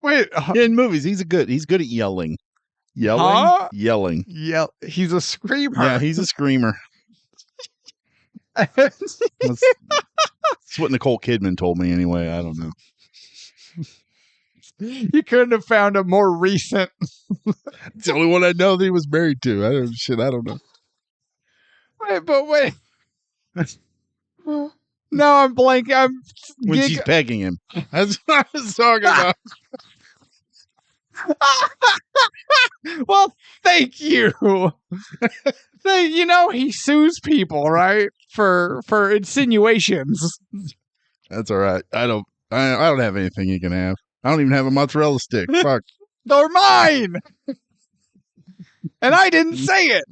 Wait, in movies, he's good at yelling. Yelling. Yeah, he's a screamer. Yeah, he's a screamer. That's what Nicole Kidman told me anyway. I don't know. You couldn't have found a more recent. It's the only one I know that he was married to. I don't know. Wait. No, I'm blank. When she's pegging him. That's what I was talking about. Well, thank you. He sues people, right? For insinuations. That's all right. I don't have anything you can have. I don't even have a mozzarella stick. Fuck. They're mine. And I didn't say it.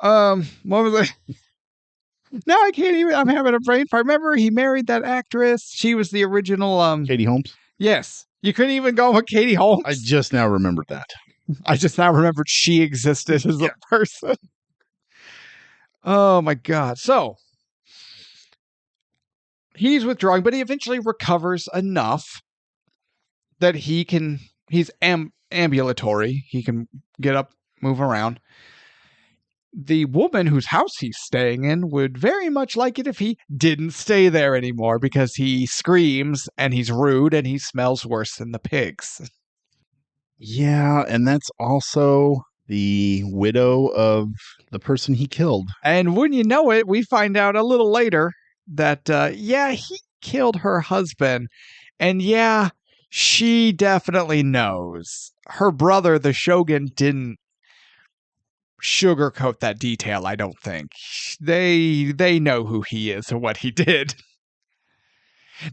What was it? No, I can't even. I'm having a brain fart. Remember, he married that actress. She was the original. Katie Holmes? Yes. You couldn't even go with Katie Holmes. I just now remembered that. I just now remembered she existed as a person. Oh my God. So he's withdrawing, but he eventually recovers enough that he's ambulatory. He can get up, move around. The woman whose house he's staying in would very much like it if he didn't stay there anymore because he screams and he's rude and he smells worse than the pigs. Yeah, and that's also the widow of the person he killed. And wouldn't you know it, we find out a little later that, he killed her husband. And yeah, she definitely knows. Her brother, the Shogun, didn't sugarcoat that detail, I don't think. They know who he is and what he did.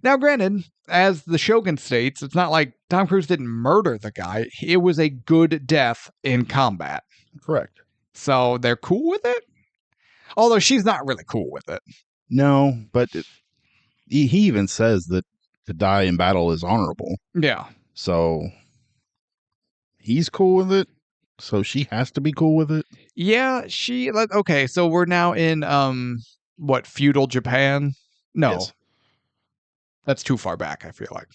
Now, granted, as the Shogun states, it's not like Tom Cruise didn't murder the guy. It was a good death in combat. Correct. So they're cool with it? Although she's not really cool with it. No, but he even says that to die in battle is honorable. Yeah. So he's cool with it. So she has to be cool with it. Yeah, okay, so we're now in feudal Japan? No. Yes. That's too far back, I feel like.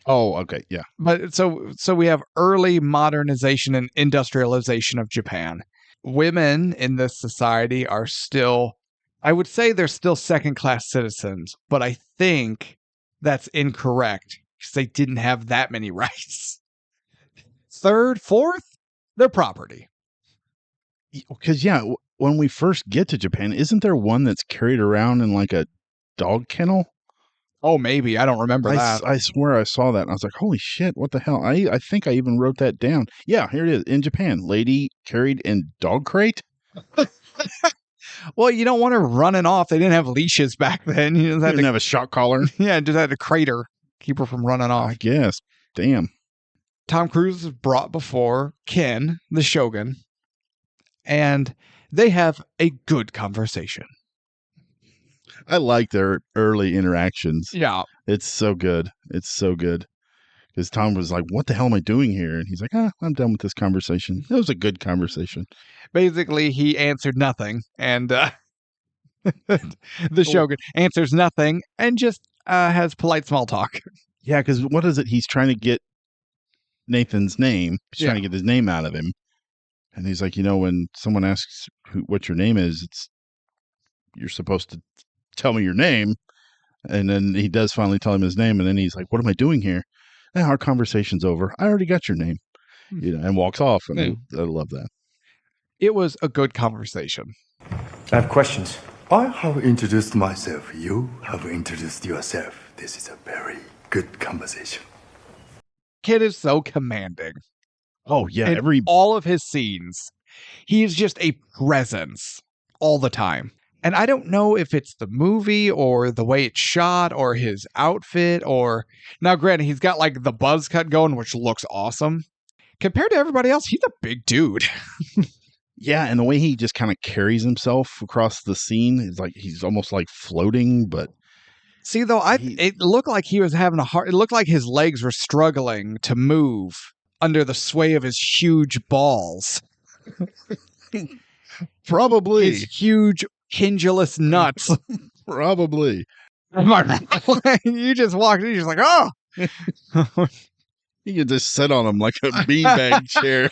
Oh, okay, yeah. But so we have early modernization and industrialization of Japan. Women in this society are still, I would say they're still second-class citizens, but I think that's incorrect because they didn't have that many rights. Third, fourth, they're property. Because, when we first get to Japan, isn't there one that's carried around in like a dog kennel? Oh, maybe. I don't remember that. I swear I saw that. And I was like, holy shit, what the hell? I think I even wrote that down. Yeah, here it is. In Japan, lady carried in dog crate. Well, you don't want her running off. They didn't have leashes back then. You just Didn't have a shock collar. Yeah, just had a crater. Keep her from running off. I guess. Damn. Tom Cruise is brought before Ken, the Shogun, and they have a good conversation. I like their early interactions. Yeah. It's so good. It's so good. Because Tom was like, what the hell am I doing here? And he's like, I'm done with this conversation. It was a good conversation. Basically, he answered nothing, and the Shogun answers nothing and just has polite small talk. Yeah, because what is it? He's trying to get Nathan's name. He's trying to get his name out of him. And he's like, when someone asks what your name is, you're supposed to tell me your name. And then he does finally tell him his name. And then he's like, what am I doing here? Our conversation's over. I already got your name. And walks off. And I love that. It was a good conversation. I have questions. I have introduced myself. You have introduced yourself. This is a very good conversation. Kid is so commanding. Oh, yeah. In all of his scenes, he is just a presence all the time. And I don't know if it's the movie or the way it's shot or his outfit or... Now, granted, he's got like the buzz cut going, which looks awesome. Compared to everybody else, he's a big dude. Yeah, and the way he just kind of carries himself across the scene is like he's almost like floating, but... See, though, it looked like he was having it looked like his legs were struggling to move under the sway of his huge balls. Probably. His huge, pendulous nuts. Probably. You just walked in, you're just like, oh! You could just sit on him like a beanbag chair.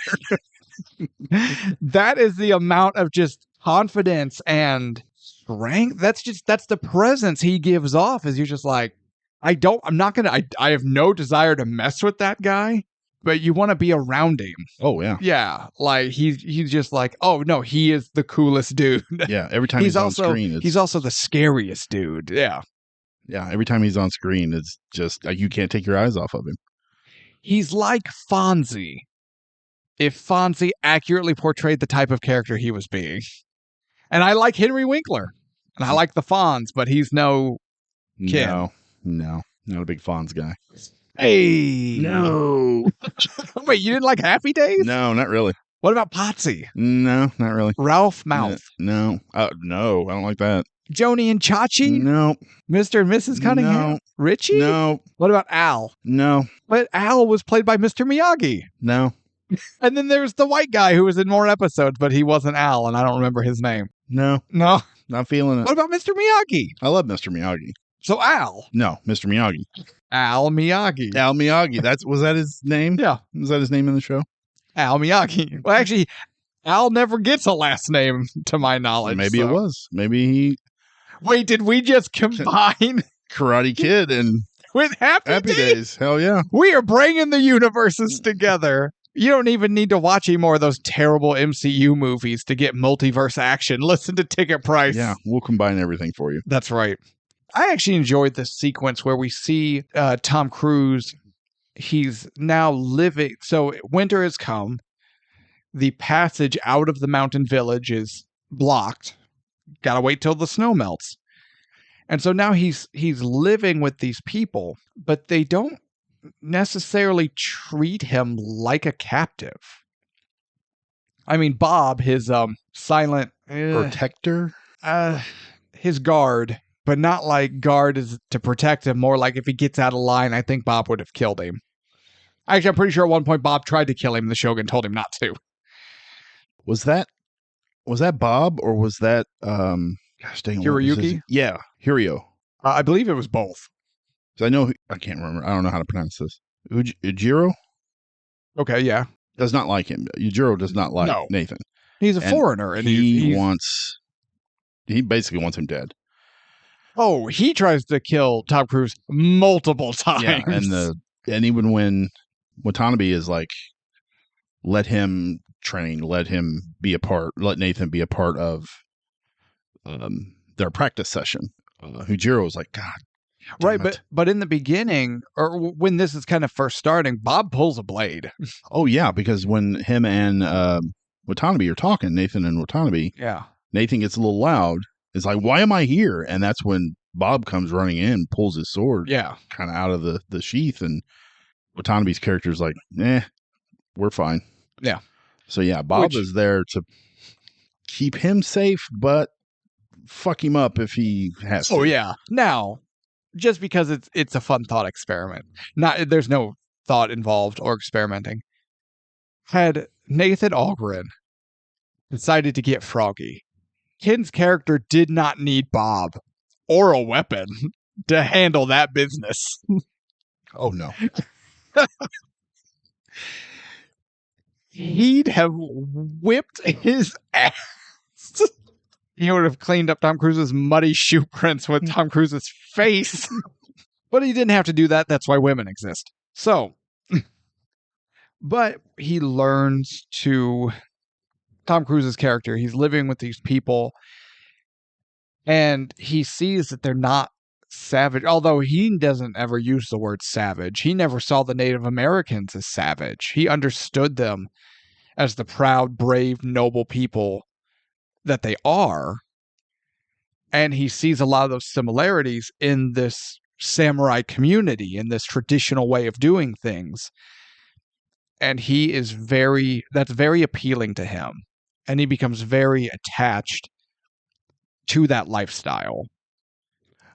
That is the amount of just confidence and strength. That's the presence he gives off. Is you're just like, I have no desire to mess with that guy, but you want to be around him. Oh yeah. Yeah. Like he's just like, oh no, he is the coolest dude. Yeah. Every time he's on screen, he's also the scariest dude. Yeah. Yeah. Every time he's on screen, it's just you can't take your eyes off of him. He's like Fonzie. If Fonzie accurately portrayed the type of character he was being. And I like Henry Winkler. And I like the Fonz, but he's no Ken. No. Not a big Fonz guy. Hey. No. Wait, you didn't like Happy Days? No, not really. What about Potsy? No, not really. Ralph Mouth. No. No, I don't like that. Joni and Chachi? No. Mr. and Mrs. Cunningham? No. Richie? No. What about Al? No. But Al was played by Mr. Miyagi. No. And then there's the white guy who was in more episodes, but he wasn't Al, and I don't remember his name. No. No? Not feeling it. What about Mr. Miyagi? I love Mr. Miyagi. So Al. No, Mr. Miyagi. Al Miyagi. Al Miyagi. Was that his name? Yeah. Was that his name in the show? Al Miyagi. Well, actually, Al never gets a last name, to my knowledge. Maybe it was. Maybe he... Wait, did we just combine Karate Kid and with Happy Days? Hell yeah. We are bringing the universes together. You don't even need to watch any more of those terrible MCU movies to get multiverse action. Listen to Ticket Price. Yeah, we'll combine everything for you. That's right. I actually enjoyed this sequence where we see Tom Cruise. He's now living. So winter has come. The passage out of the mountain village is blocked. Got to wait till the snow melts. And so now he's living with these people, but they don't necessarily treat him like a captive. I mean, Bob, his silent protector, his guard, but not like guard is to protect him. More like if he gets out of line, I think Bob would have killed him. Actually, I'm pretty sure at one point Bob tried to kill him. The Shogun told him not to. Was that Bob or was that gosh dang, Hiroyuki? Yeah, Hirio. I believe it was both. I know I can't remember. I don't know how to pronounce this. Ujiro? Okay, yeah. Does not like him. Ujiro does not like Nathan. He's a foreigner, and he basically wants him dead. Oh, he tries to kill Tom Cruise multiple times. Yeah, and even when Watanabe is like, let him train, let Nathan be a part of their practice session. Hujiro was like, God. Right, but in the beginning, or when this is kind of first starting, Bob pulls a blade. Oh yeah, because when him and Watanabe are talking, Nathan and Watanabe, Nathan gets a little loud. It's like, why am I here? And that's when Bob comes running in, pulls his sword, kind of out of the sheath, and Watanabe's character is like, we're fine. Yeah. So yeah, Bob is there to keep him safe, but fuck him up if he has to. Oh yeah. Now, just because it's a fun thought experiment. There's no thought involved or experimenting. Had Nathan Algren decided to get Froggy, Ken's character did not need Bob or a weapon to handle that business. Oh no. He'd have whipped his ass. He would have cleaned up Tom Cruise's muddy shoe prints with Tom Cruise's face. But he didn't have to do that. That's why women exist. So, but he learns to... Tom Cruise's character, he's living with these people, and he sees that they're not savage. Although he doesn't ever use the word savage. He never saw the Native Americans as savage. He understood them as the proud, brave, noble people that they are, and he sees a lot of those similarities in this samurai community, in this traditional way of doing things, and that's very appealing to him, and he becomes very attached to that lifestyle.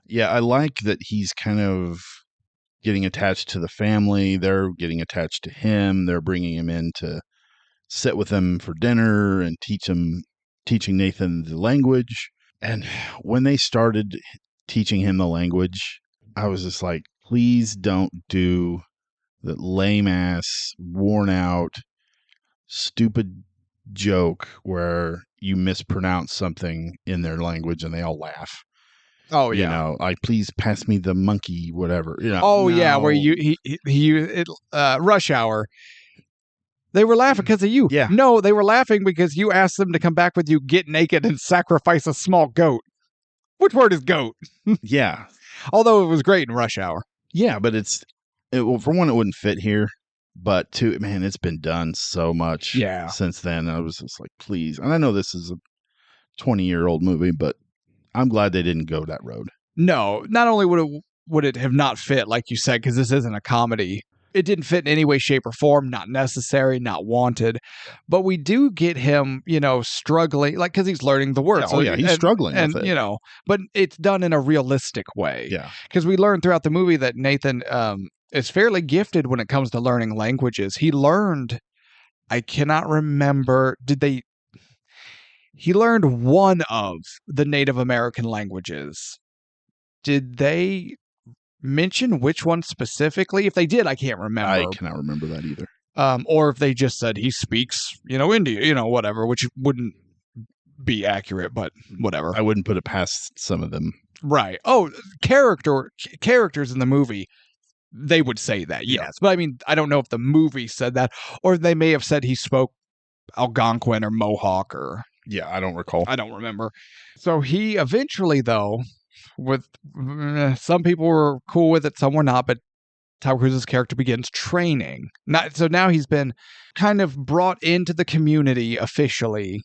Yeah, I like that he's kind of getting attached to the family. They're getting attached to him. They're bringing him in to sit with them for dinner and teaching Nathan the language. And when they started teaching him the language, I was just like, please don't do the lame ass, worn out, stupid joke where you mispronounce something in their language and they all laugh. Oh yeah. You know, like, please pass me the monkey, whatever. You know, oh no. Yeah, where Rush Hour. They were laughing because of you. Yeah. No, they were laughing because you asked them to come back with you, get naked, and sacrifice a small goat. Which word is goat? Yeah. Although it was great in Rush Hour. Yeah, but well, for one, it wouldn't fit here. But two, man, it's been done so much since then. I was just like, please. And I know this is a 20-year-old movie, but I'm glad they didn't go that road. No, not only would it have not fit, like you said, because this isn't a comedy. It didn't fit in any way, shape, or form. Not necessary, not wanted. But we do get him, struggling, like, because he's learning the words. He's struggling with it. But it's done in a realistic way. Yeah. Because we learn throughout the movie that Nathan is fairly gifted when it comes to learning languages. He learned, I cannot remember, he learned one of the Native American languages. Did they mention which one specifically? If they did, I can't remember. I cannot remember that either. Or if they just said he speaks, India, whatever, which wouldn't be accurate, but whatever. I wouldn't put it past some of them. Right. Oh, characters in the movie, they would say that, yes. But I mean, I don't know if the movie said that, or they may have said he spoke Algonquin or Mohawk or... Yeah, I don't recall. I don't remember. So he eventually, though, with some people were cool with it, some were not, but Tom Cruise's character begins training. So now he's been kind of brought into the community officially.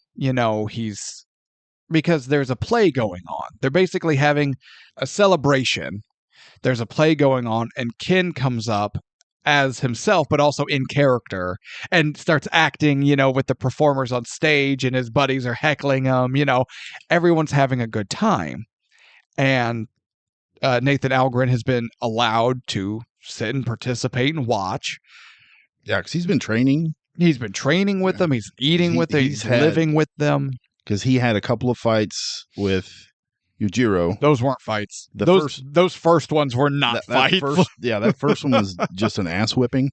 Because there's a play going on. They're basically having a celebration. There's a play going on, and Ken comes up as himself, but also in character, and starts acting, with the performers on stage, and his buddies are heckling him, everyone's having a good time. And Nathan Algren has been allowed to sit and participate and watch. Yeah, because he's been training. He's been training with them. He's eating with them. He's living with them. Because he had a couple of fights with Yujiro. Those weren't fights. Those first ones were not fights. That first one was just an ass whipping.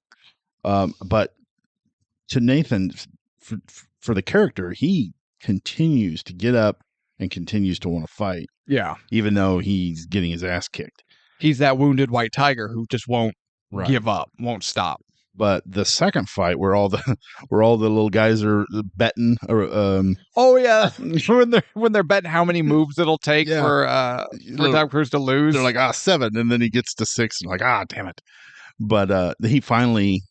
But to Nathan, for the character, he continues to get up and continues to want to fight. Yeah. Even though he's getting his ass kicked. He's that wounded white tiger who just won't give up, won't stop. But the second fight, where all the little guys are betting, or oh yeah, when they're betting how many moves it'll take for Tom Cruise to lose, they're like 7, and then he gets to 6, and like damn it. But he finally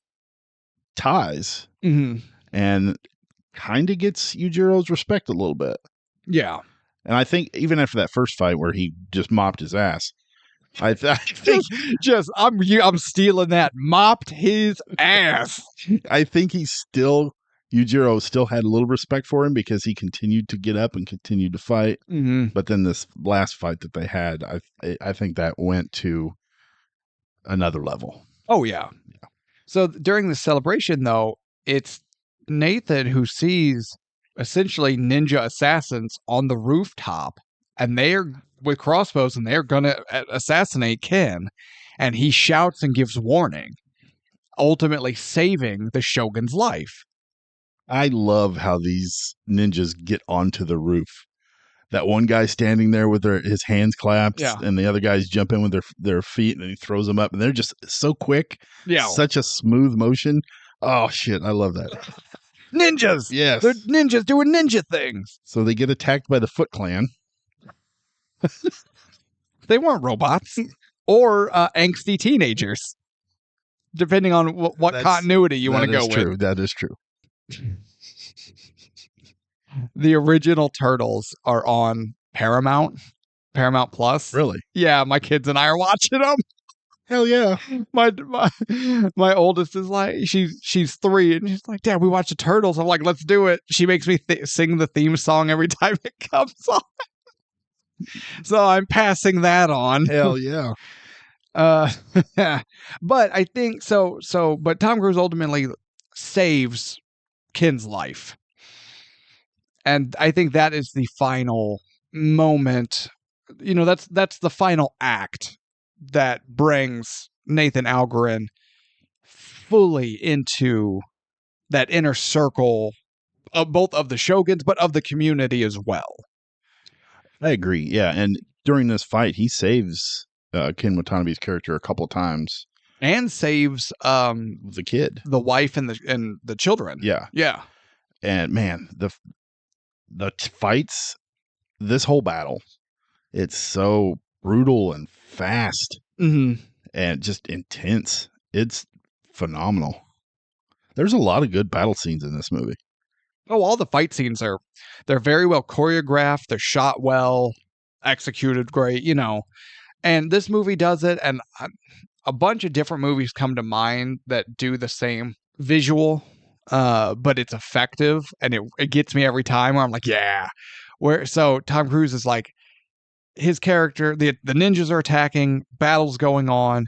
ties and kind of gets Yujiro's respect a little bit. Yeah, and I think even after that first fight where he just mopped his ass. I think I'm stealing that. Mopped his ass. I think Yujiro still had a little respect for him because he continued to get up and continued to fight. Mm-hmm. But then this last fight that they had, I think that went to another level. Oh yeah. So during the celebration, though, it's Nathan who sees essentially ninja assassins on the rooftop, and they're with crossbows, and they're gonna assassinate Ken, and he shouts and gives warning, ultimately saving the shogun's life. I love how these ninjas get onto the roof. That one guy standing there with his hands clasped, and the other guys jump in with their feet, and he throws them up, and they're just so quick. Yeah, such a smooth motion. Oh shit, I love that. Ninjas. Yes, they're ninjas doing ninja things. So they get attacked by the Foot Clan. They weren't robots or angsty teenagers, depending on what continuity you want to go with. That is true. The original Turtles are on Paramount Plus. Really? Yeah, my kids and I are watching them. Hell yeah. My oldest is like, she's 3, and she's like, Dad, we watch the Turtles. I'm like, let's do it. She makes me sing the theme song every time it comes on. So I'm passing that on. Hell yeah. But I think but Tom Cruise ultimately saves Ken's life. And I think that is the final moment. That's the final act that brings Nathan Algren fully into that inner circle of both of the shoguns, but of the community as well. I agree. Yeah, and during this fight, he saves Ken Watanabe's character a couple times, and saves the kid, the wife, and the children. Yeah, yeah. And man, the fights, this whole battle, it's so brutal and fast, and just intense. It's phenomenal. There's a lot of good battle scenes in this movie. Oh, all the fight scenes they're very well choreographed. They're shot well, executed great, And this movie does it. And a bunch of different movies come to mind that do the same visual, but it's effective, and it gets me every time where I'm like, yeah. So Tom Cruise is like, his character, the ninjas are attacking, battle's going on,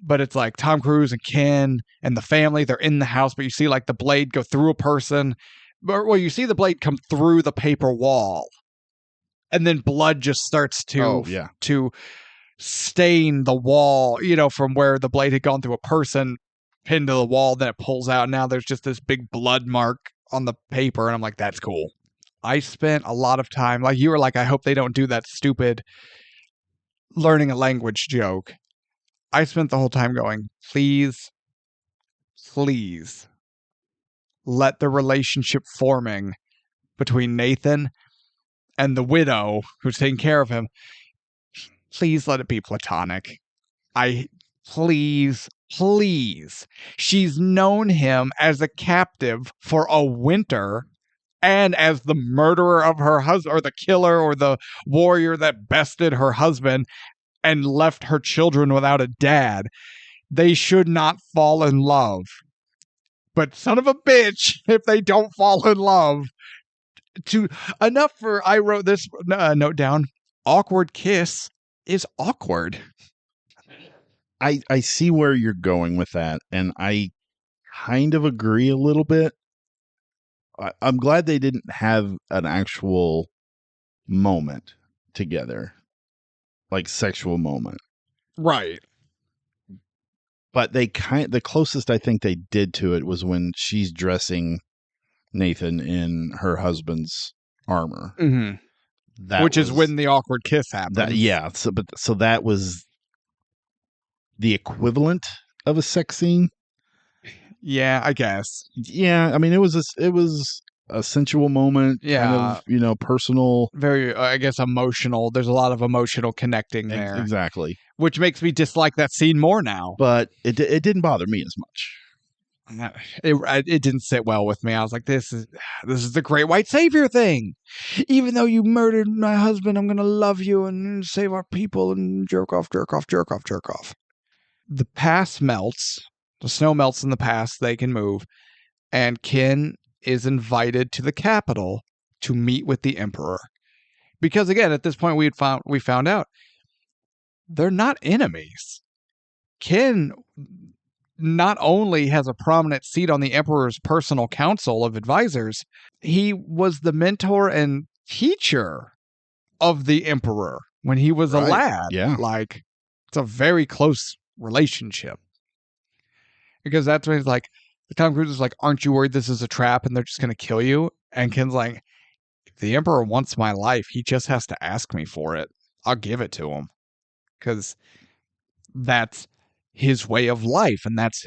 but it's like Tom Cruise and Ken and the family, they're in the house, but you see like the blade go through a person. Well, you see the blade come through the paper wall, and then blood just starts to stain the wall, from where the blade had gone through a person, pinned to the wall, then it pulls out, and now there's just this big blood mark on the paper, and I'm like, that's cool. I spent a lot of time, like you were like, I hope they don't do that stupid learning a language joke. I spent the whole time going, please let the relationship forming between Nathan and the widow who's taking care of him, please let it be platonic. Please. She's known him as a captive for a winter and as the murderer of her husband, or the killer, or the warrior that bested her husband and left her children without a dad. They should not fall in love. But son of a bitch, if they don't fall in love, I wrote this note down. Awkward kiss is awkward. I see where you're going with that, and I kind of agree a little bit. I'm glad they didn't have an actual moment together, like sexual moment. Right. But the closest I think they did to it was when she's dressing Nathan in her husband's armor. Mm-hmm. Which is when the awkward kiss happens. So that was the equivalent of a sex scene. Yeah, I guess. Yeah, I mean, it was a sensual moment. Yeah, kind of, personal, very, I guess, emotional. There's a lot of emotional connecting there. Exactly, which makes me dislike that scene more now. But it didn't bother me as much. It didn't sit well with me. I was like, this is the great white savior thing. Even though you murdered my husband, I'm gonna love you and save our people and jerk off. The pass melts. The snow melts in the pass. They can move. And Ken is invited to the capital to meet with the emperor. Because again, at this point, we found out they're not enemies. Ken not only has a prominent seat on the emperor's personal council of advisors, he was the mentor and teacher of the emperor when he was a lad. Yeah. Like, it's a very close relationship. Because that's when he's like, Tom Cruise is like, aren't you worried this is a trap and they're just going to kill you? And Ken's like, if the emperor wants my life, he just has to ask me for it. I'll give it to him. Because that's his way of life. And that's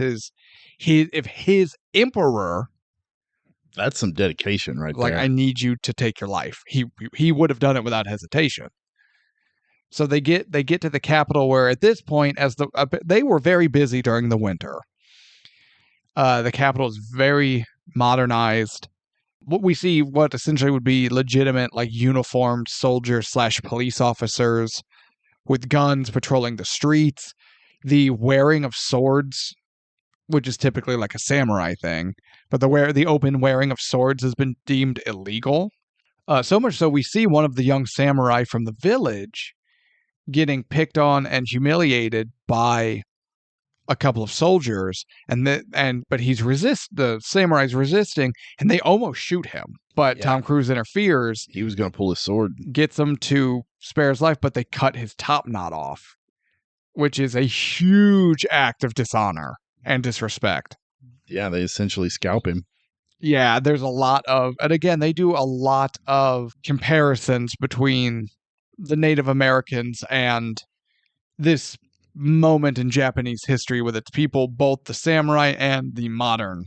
if his emperor... That's some dedication right there. I need you to take your life. He would have done it without hesitation. So they get to the capital where at this point, they were very busy during the winter. The capital is very modernized. We see what essentially would be legitimate, uniformed soldiers / police officers with guns patrolling the streets. The wearing of swords, which is typically like a samurai thing, but the open wearing of swords has been deemed illegal. So much so we see one of the young samurai from the village getting picked on and humiliated by a couple of soldiers, but the samurai's resisting, and they almost shoot him. But Tom Cruise interferes. He was going to pull his sword, gets him to spare his life, but they cut his top knot off, which is a huge act of dishonor and disrespect. Yeah, they essentially scalp him. Yeah, there's a lot of, and again, they do a lot of comparisons between the Native Americans and this moment in Japanese history with its people, both the samurai and the modern.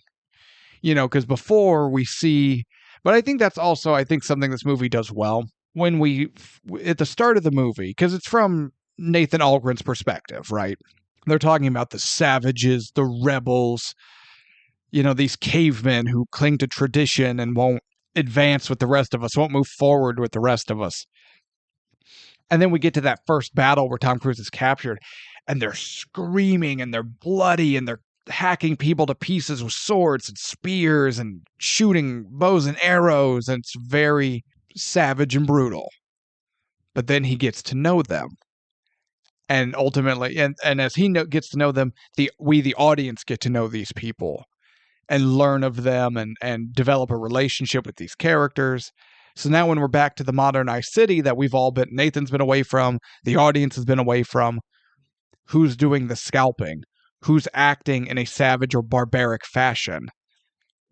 Because before we see, but I think that's also, something this movie does well. When at the start of the movie, because it's from Nathan Algren's perspective, right? They're talking about the savages, the rebels, these cavemen who cling to tradition and won't advance with the rest of us, won't move forward with the rest of us. And then we get to that first battle where Tom Cruise is captured. and they're screaming and they're bloody and they're hacking people to pieces with swords and spears and shooting bows and arrows, and it's very savage and brutal. But then he gets to know them. And ultimately, and as he gets to know them, we, the audience, get to know these people and learn of them and develop a relationship with these characters. So now when we're back to the modernized city that Nathan's been away from, the audience has been away from, who's doing the scalping? Who's acting in a savage or barbaric fashion?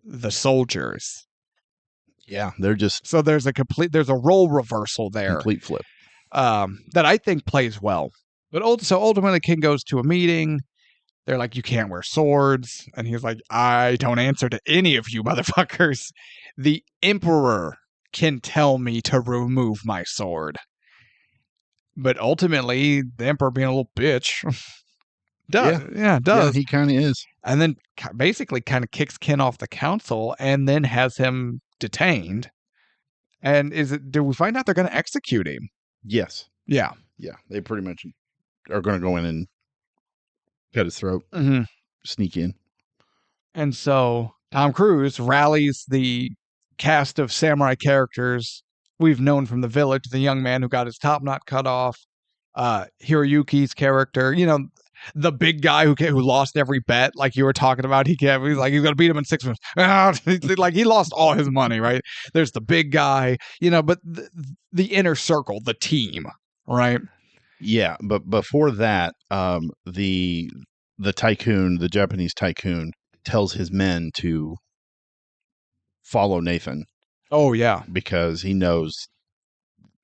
The soldiers. Yeah, they're just... So there's a role reversal there. Complete flip. That I think plays well. But ultimately, King goes to a meeting. They're like, you can't wear swords. And he's like, I don't answer to any of you motherfuckers. The Emperor can tell me to remove my sword. But ultimately, the Emperor, being a little bitch, does. Yeah, does. Yeah, he kind of is. And then basically kind of kicks Ken off the council and then has him detained. And do we find out they're going to execute him? Yes. Yeah. Yeah, they pretty much are going to go in and cut his throat, sneak in. And so Tom Cruise rallies the cast of samurai characters we've known from The Village, the young man who got his top knot cut off, Hiroyuki's character, the big guy who lost every bet, like you were talking about. He's like, he's going to beat him in 6 months. Like, he lost all his money, right? There's the big guy, but the inner circle, the team, right? Yeah, but before that, the tycoon, the Japanese tycoon, tells his men to follow Nathan. Oh, yeah. Because he knows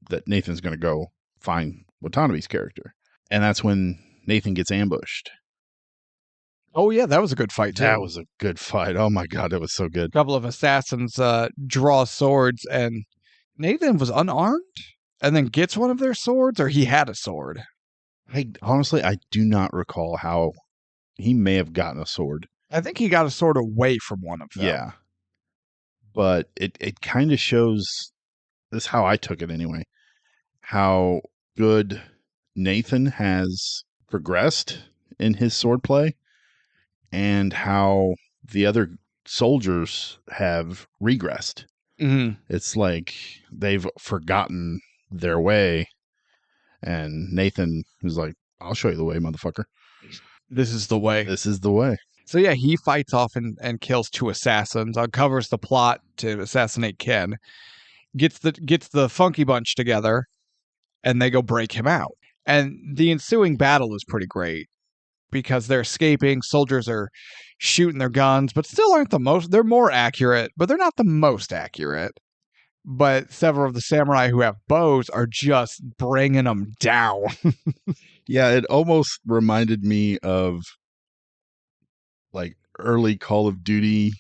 that Nathan's going to go find Watanabe's character. And that's when Nathan gets ambushed. Oh, yeah, that was a good fight, too. That was a good fight. Oh, my God, that was so good. A couple of assassins draw swords, and Nathan was unarmed and then gets one of their swords, or he had a sword. I do not recall how he may have gotten a sword. I think he got a sword away from one of them. Yeah. But it kind of shows, this is how I took it anyway, how good Nathan has progressed in his swordplay and how the other soldiers have regressed. Mm-hmm. It's like they've forgotten their way, and Nathan is like, I'll show you the way, motherfucker. This is the way. This is the way. So yeah, he fights off and kills 2 assassins, uncovers the plot to assassinate Ken, gets the funky bunch together, and they go break him out. And the ensuing battle is pretty great because they're escaping, soldiers are shooting their guns, but still aren't the most. They're more accurate, but they're not the most accurate. But several of the samurai who have bows are just bringing them down. Yeah, it almost reminded me of like early Call of Duty,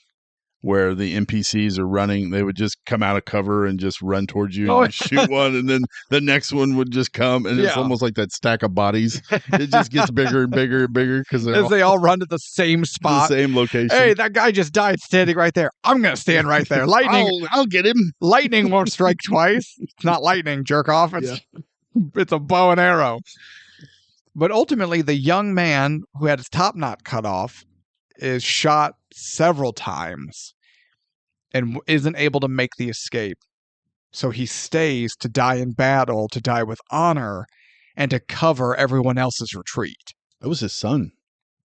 where the NPCs are running. They would just come out of cover and just run towards you and shoot one, and then the next one would just come, and it's almost like that stack of bodies. It just gets bigger and bigger and bigger because they all run to the same spot, the same location. Hey, that guy just died standing right there. I'm gonna stand right there. Lightning, I'll get him. Lightning won't strike twice. It's not lightning, jerk off. It's a bow and arrow. But ultimately, the young man who had his top knot cut off is shot several times and isn't able to make the escape. So he stays to die in battle, to die with honor, and to cover everyone else's retreat. It was his son.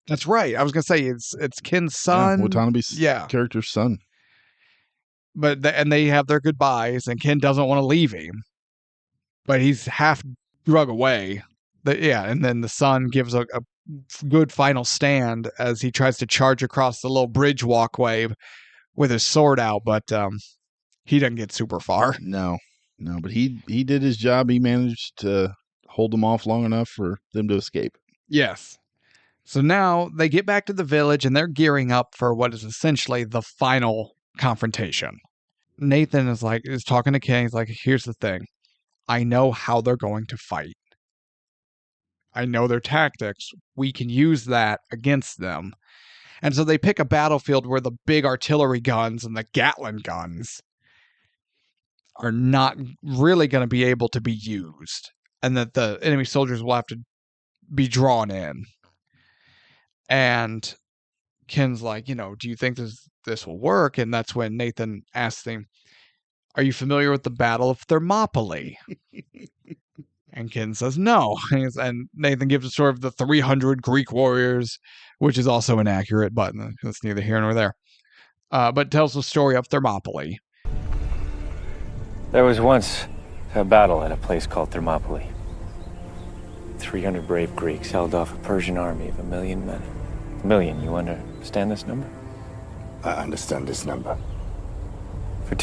That's right. I was going to say it's Ken's son. Watanabe's character's son. But they have their goodbyes, and Ken doesn't want to leave him. But he's half drug away. And then the son gives a good final stand as he tries to charge across the little bridge walkway with his sword out, but he doesn't get super far. No, but he did his job. He managed to hold them off long enough for them to escape. Yes. So now they get back to the village and they're gearing up for what is essentially the final confrontation. Nathan is talking to Ken. He's like, here's the thing. I know how they're going to fight. I know their tactics. We can use that against them. And so they pick a battlefield where the big artillery guns and the Gatling guns are not really going to be able to be used. And that the enemy soldiers will have to be drawn in. And Ken's like, do you think this will work? And that's when Nathan asks him, are you familiar with the Battle of Thermopylae? And Ken says no. And Nathan gives a story of the 300 Greek warriors, which is also inaccurate, but it's neither here nor there. But tells the story of Thermopylae. There was once a battle at a place called Thermopylae. 300 brave Greeks held off a Persian army of 1 million men. 1 million, you understand this number? I understand this number.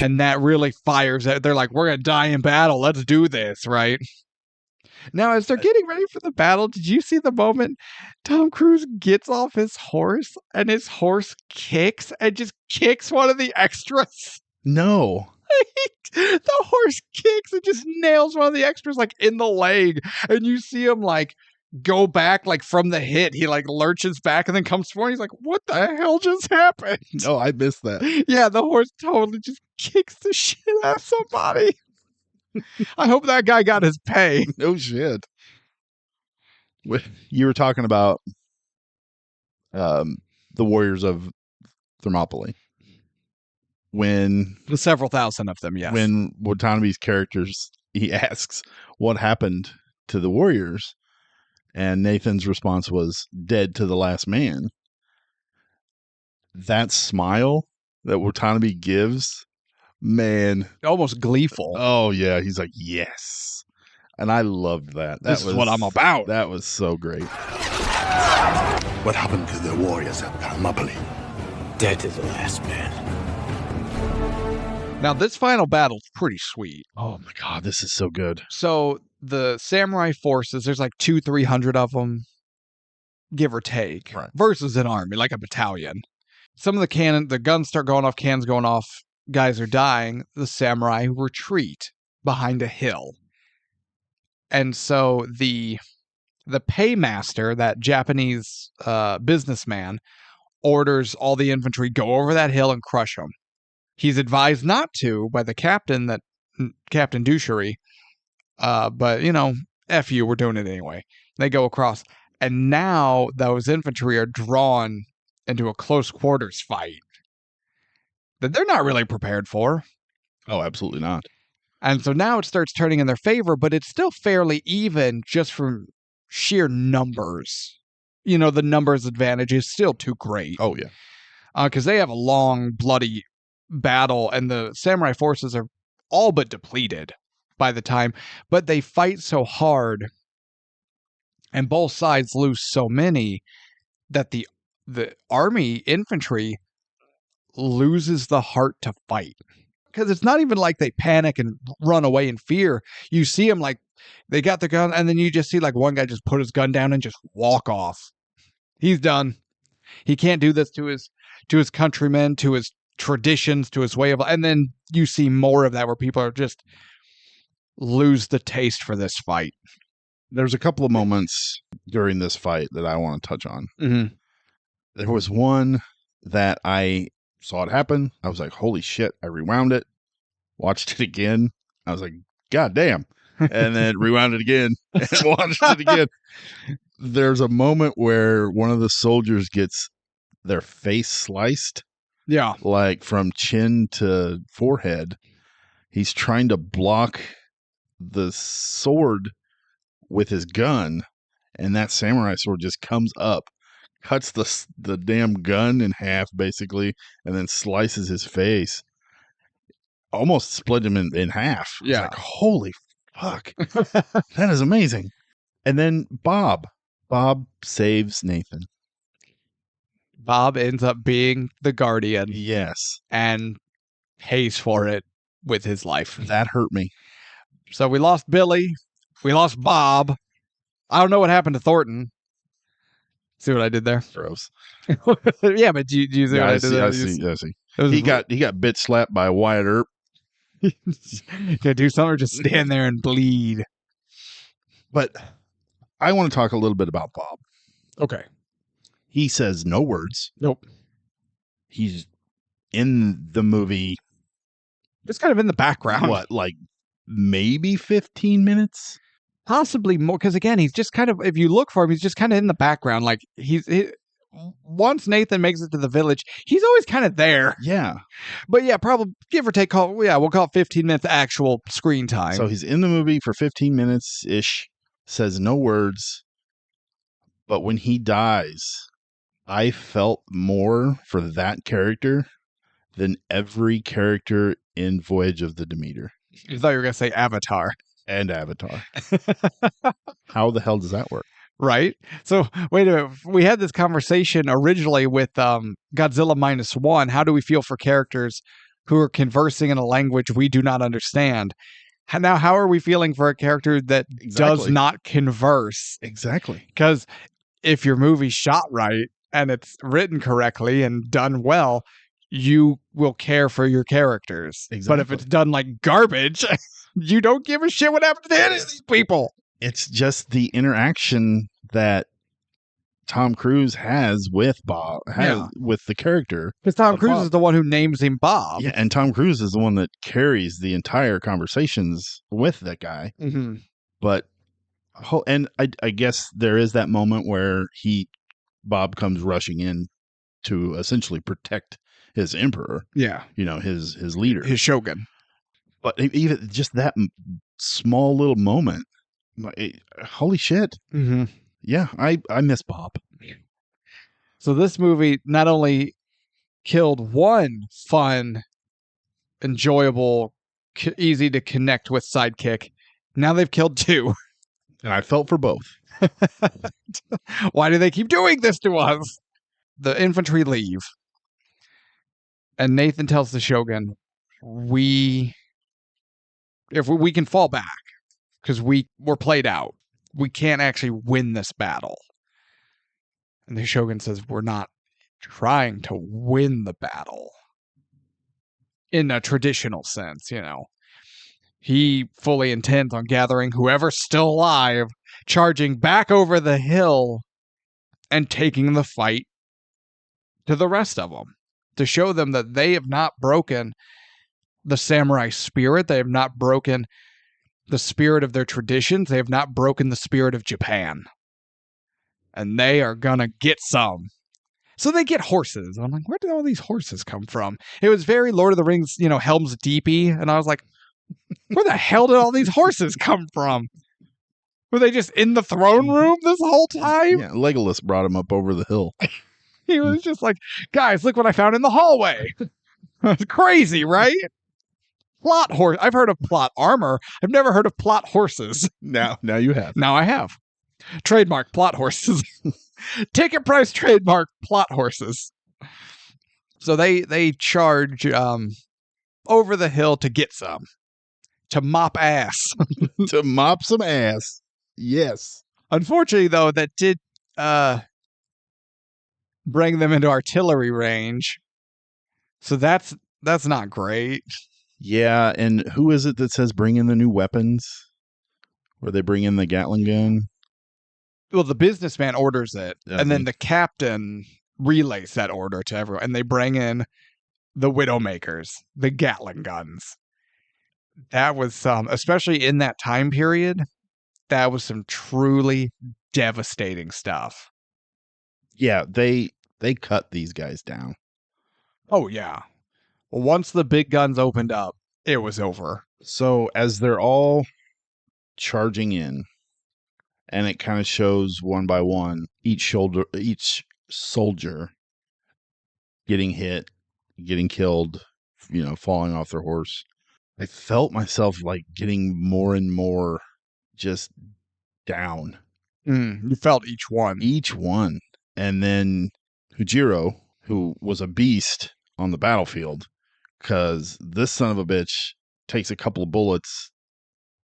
And that really fires it. They're like, we're going to die in battle. Let's do this, right? Now, as they're getting ready for the battle, did you see the moment Tom Cruise gets off his horse and his horse kicks and just kicks one of the extras? No. The horse kicks and just nails one of the extras like in the leg. And you see him like go back like from the hit. He like lurches back and then comes forward. He's like, what the hell just happened? No, I missed that. Yeah, the horse totally just kicks the shit out of somebody. I hope that guy got his pay. No shit. You were talking about the warriors of Thermopylae. When the several thousand of them, yes. When Watanabe's characters, he asks what happened to the warriors, and Nathan's response was dead to the last man. That smile that Watanabe gives, man, almost gleeful. Oh yeah, he's like, yes. And I loved that. This is what I'm about. That was so great. What happened to the warriors at Thermopylae? Dead to the last man. Now, this final battle's pretty sweet. Oh my god, this is so good. So the samurai forces, there's like 200-300 of them, give or take, right, versus an army, like a battalion. Some of the guns start going off, cannons going off, guys are dying. The samurai retreat behind a hill. And so the paymaster, that Japanese businessman, orders all the infantry go over that hill and crush them. He's advised not to by the captain, Captain Douchery, but F you, we're doing it anyway. They go across, and now those infantry are drawn into a close quarters fight that they're not really prepared for. Oh, absolutely not. And so now it starts turning in their favor, but it's still fairly even just from sheer numbers. The numbers advantage is still too great. Oh, yeah. Because they have a long, bloody battle, and the samurai forces are all but depleted by the time. But they fight so hard, and both sides lose so many, that the army infantry loses the heart to fight. Because it's not even like they panic and run away in fear. You see them like they got the gun, and then you just see like one guy just put his gun down and just walk off. He's done. He can't do this to his countrymen, to his traditions, to his way of life. And then you see more of that where people are just lose the taste for this fight. There's a couple of moments during this fight that I want to touch on. Mm-hmm. There was one that I saw it happen. I was like, holy shit. I rewound it, watched it again. I was like, God damn. And then rewound it again and watched it again. There's a moment where one of the soldiers gets their face sliced. Yeah. Like from chin to forehead. He's trying to block the sword with his gun, and that samurai sword just comes up, cuts the damn gun in half, basically, and then slices his face. Almost split him in half. Yeah. Like, holy fuck. That is amazing. And then Bob saves Nathan. Bob ends up being the guardian. Yes. And pays for it with his life. That hurt me. So we lost Billy. We lost Bob. I don't know what happened to Thornton. See what I did there? Gross. Yeah, but do you see what I did there? I see. He got bitch slapped by Wyatt Earp. Gonna do something or just stand there and bleed. But I want to talk a little bit about Bob. Okay. He says no words. Nope. He's in the movie. Just kind of in the background. What, like maybe 15 minutes? Possibly more, because again, he's just kind of, if you look for him, he's just kind of in the background. Like once Nathan makes it to the village, he's always kind of there. Yeah. But yeah, probably give or take, we'll call it 15 minutes actual screen time. So he's in the movie for 15 minutes ish, says no words. But when he dies, I felt more for that character than every character in Voyage of the Demeter. You thought you were going to say Avatar. And Avatar. How the hell does that work? Right? So, wait a minute. We had this conversation originally with Godzilla -1. How do we feel for characters who are conversing in a language we do not understand? Now, how are we feeling for a character that does not converse? Exactly. Because if your movie's shot right and it's written correctly and done well, you will care for your characters. Exactly. But if it's done like garbage, you don't give a shit what happened to any of these people. It's just the interaction that Tom Cruise has with Bob, with the character. Because Tom Cruise is the one who names him Bob. Yeah, and Tom Cruise is the one that carries the entire conversations with that guy. Mm-hmm. But, and I guess there is that moment where Bob comes rushing in to essentially protect his emperor. Yeah. His leader. His shogun. But even just that small little moment, holy shit. Mm-hmm. Yeah, I miss Bob. So this movie not only killed one fun, enjoyable, easy to connect with sidekick, now they've killed two. And I felt for both. Why do they keep doing this to us? The infantry leave. And Nathan tells the Shogun, if we can fall back, because we're played out. We can't actually win this battle. And the Shogun says, we're not trying to win the battle in a traditional sense, He fully intends on gathering whoever's still alive, charging back over the hill, and taking the fight to the rest of them, to show them that they have not broken the samurai spirit. They have not broken the spirit of their traditions. They have not broken the spirit of Japan. And they are gonna get some. So they get horses. I'm like, where did all these horses come from? It was very Lord of the Rings, Helm's Deepy. And I was like, where the hell did all these horses come from? Were they just in the throne room this whole time? Yeah, Legolas brought him up over the hill. He was just like, guys, look what I found in the hallway. It's crazy, right? Plot horse. I've heard of plot armor. I've never heard of plot horses. Now you have. Now I have. Trademark plot horses. Ticket price trademark plot horses. So they charge over the hill to get some. To mop ass. To mop some ass. Yes. Unfortunately, though, that did bring them into artillery range. So that's not great. Yeah, and who is it that says bring in the new weapons? Where they bring in the Gatling gun? Well, the businessman orders it, and then the captain relays that order to everyone, and they bring in the Widowmakers, the Gatling guns. That was some, especially in that time period, that was some truly devastating stuff. Yeah, they cut these guys down. Oh, yeah. Well, once the big guns opened up, it was over. So as they're all charging in, and it kind of shows one by one, each soldier getting hit, getting killed, falling off their horse. I felt myself like getting more and more just down. You felt each one. Each one. And then Hujiro, who was a beast on the battlefield, because this son of a bitch takes a couple of bullets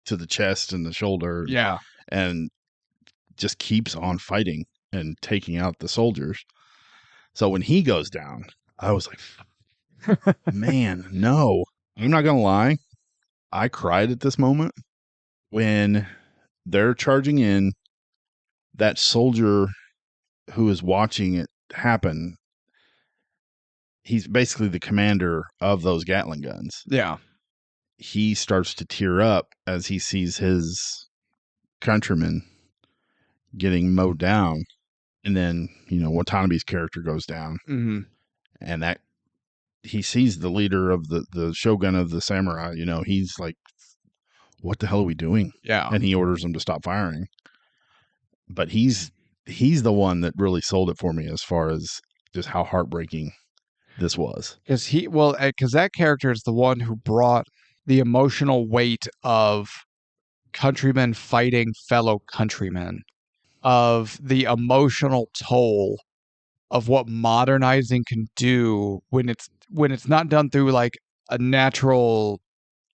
to the chest and the shoulder. Yeah. And just keeps on fighting and taking out the soldiers. So when he goes down, I was like, man, no. I'm not going to lie. I cried at this moment when they're charging in. That soldier who is watching it happen, he's basically the commander of those Gatling guns. Yeah. He starts to tear up as he sees his countrymen getting mowed down, and then Watanabe's character goes down, and that he sees the leader of the shogun of the samurai. He's like, "What the hell are we doing?" Yeah, and he orders them to stop firing. But he's the one that really sold it for me as far as just how heartbreaking this was. Because that character is the one who brought the emotional weight of countrymen fighting fellow countrymen, of the emotional toll of what modernizing can do when it's not done through like a natural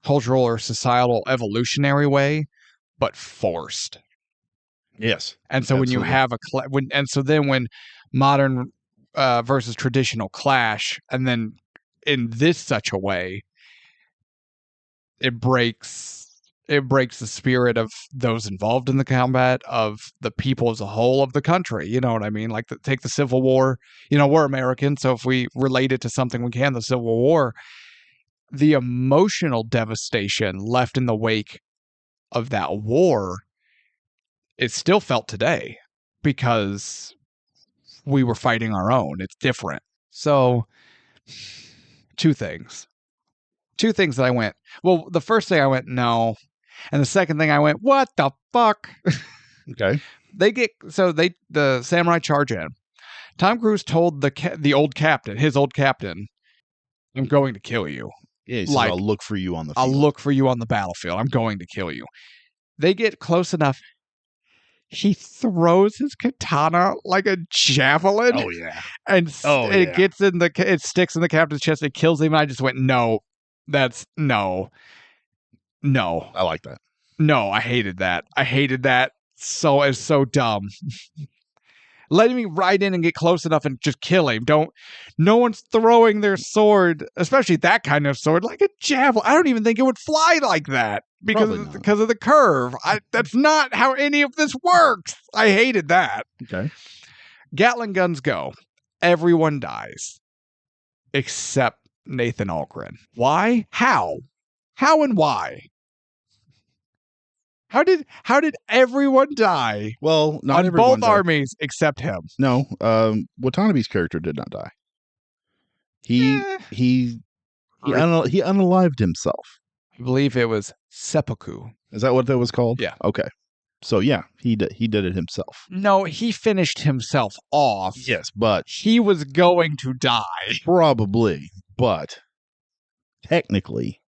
cultural or societal evolutionary way, but forced. Yes. And so when you have when modern versus traditional clash, and then in this such a way, it breaks the spirit of those involved in the combat, of the people as a whole, of the country. You know what I mean? Like, take the Civil War. We're American, so if we relate it to something we can, the Civil War, the emotional devastation left in the wake of that war is still felt today because we were fighting our own. It's different. So, two things that I went, well, the first thing I went, no. And the second thing I went, what the fuck? Okay. The samurai charge in. Tom Cruise told his old captain, "I'm going to kill you." Yeah, he says, I'll look for you on the field. I'll look for you on the battlefield. I'm going to kill you. They get close enough. He throws his katana like a javelin. Oh yeah. And it sticks in the captain's chest. It kills him. And I just went, no. No. I like that. No, I hated that. So it's so dumb. Letting me ride in and get close enough and just kill him. No one's throwing their sword, especially that kind of sword, like a javelin. I don't even think it would fly like that because of the curve. That's not how any of this works. I hated that. Okay. Gatling guns go. Everyone dies. Except Nathan Algren. Why? How? How and why? How did everyone die? Well, not on everyone both armies except him. No, Watanabe's character did not die. He unalived himself. I believe it was seppuku. Is that what that was called? Yeah. Okay. So yeah, he did it himself. No, he finished himself off. Yes, but he was going to die. Probably, but technically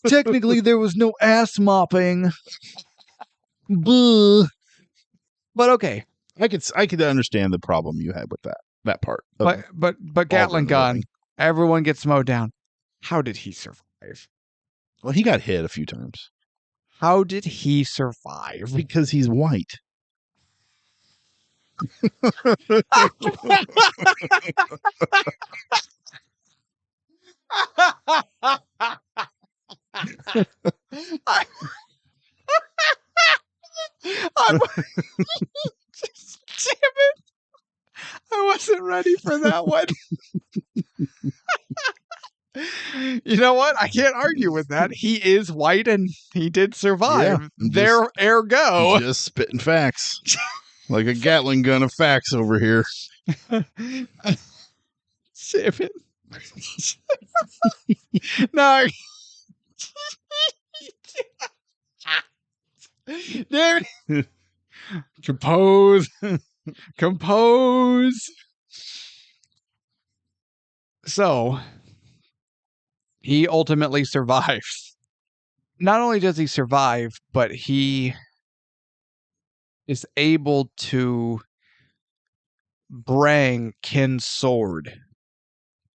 technically there was no ass mopping. But okay, I could understand the problem you had with that part. But Gatling gun, everyone gets mowed down. How did he survive? Well, he got hit a few times. How did he survive? Because he's white. Damn it. I wasn't ready for that one. You know what? I can't argue with that. He is white and he did survive. Yeah, ergo. Just spitting facts. Like a Gatling gun of facts over here. Damn it. No. Damn it. Compose. So, he ultimately survives. Not only does he survive, but he is able to bring Ken's sword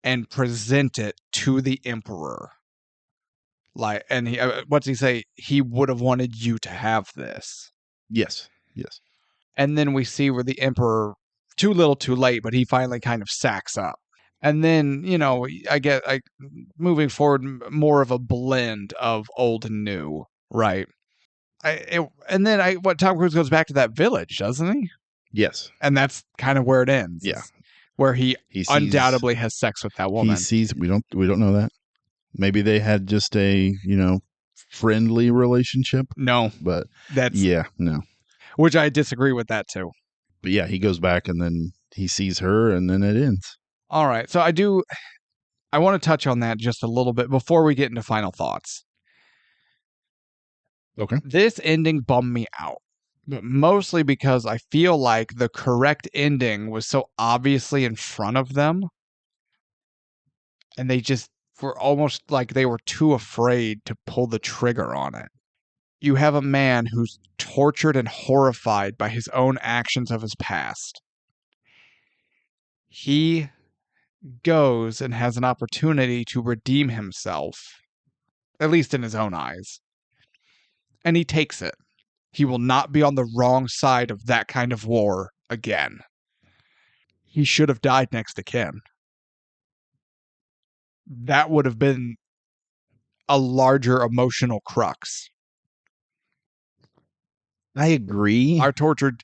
and present it to the Emperor. And he, what's he say? He would have wanted you to have this. Yes. And then we see where the Emperor, too little, too late, but he finally kind of sacks up. And then, I get moving forward, more of a blend of old and new, right? What Tom Cruise goes back to that village, doesn't he? Yes. And that's kind of where it ends. Yeah. Where he undoubtedly has sex with that woman. He sees, we don't know that. Maybe they had just a, friendly relationship. No, But that's yeah, no. which I disagree with that too. But yeah, he goes back and then he sees her and then it ends. All right. So I want to touch on that just a little bit before we get into final thoughts. Okay. This ending bummed me out, but mostly because I feel like the correct ending was so obviously in front of them. And they just were almost like they were too afraid to pull the trigger on it. You have a man who's tortured and horrified by his own actions of his past. He goes and has an opportunity to redeem himself, at least in his own eyes. And he takes it. He will not be on the wrong side of that kind of war again. He should have died next to Ken. That would have been a larger emotional crux. I agree. Our tortured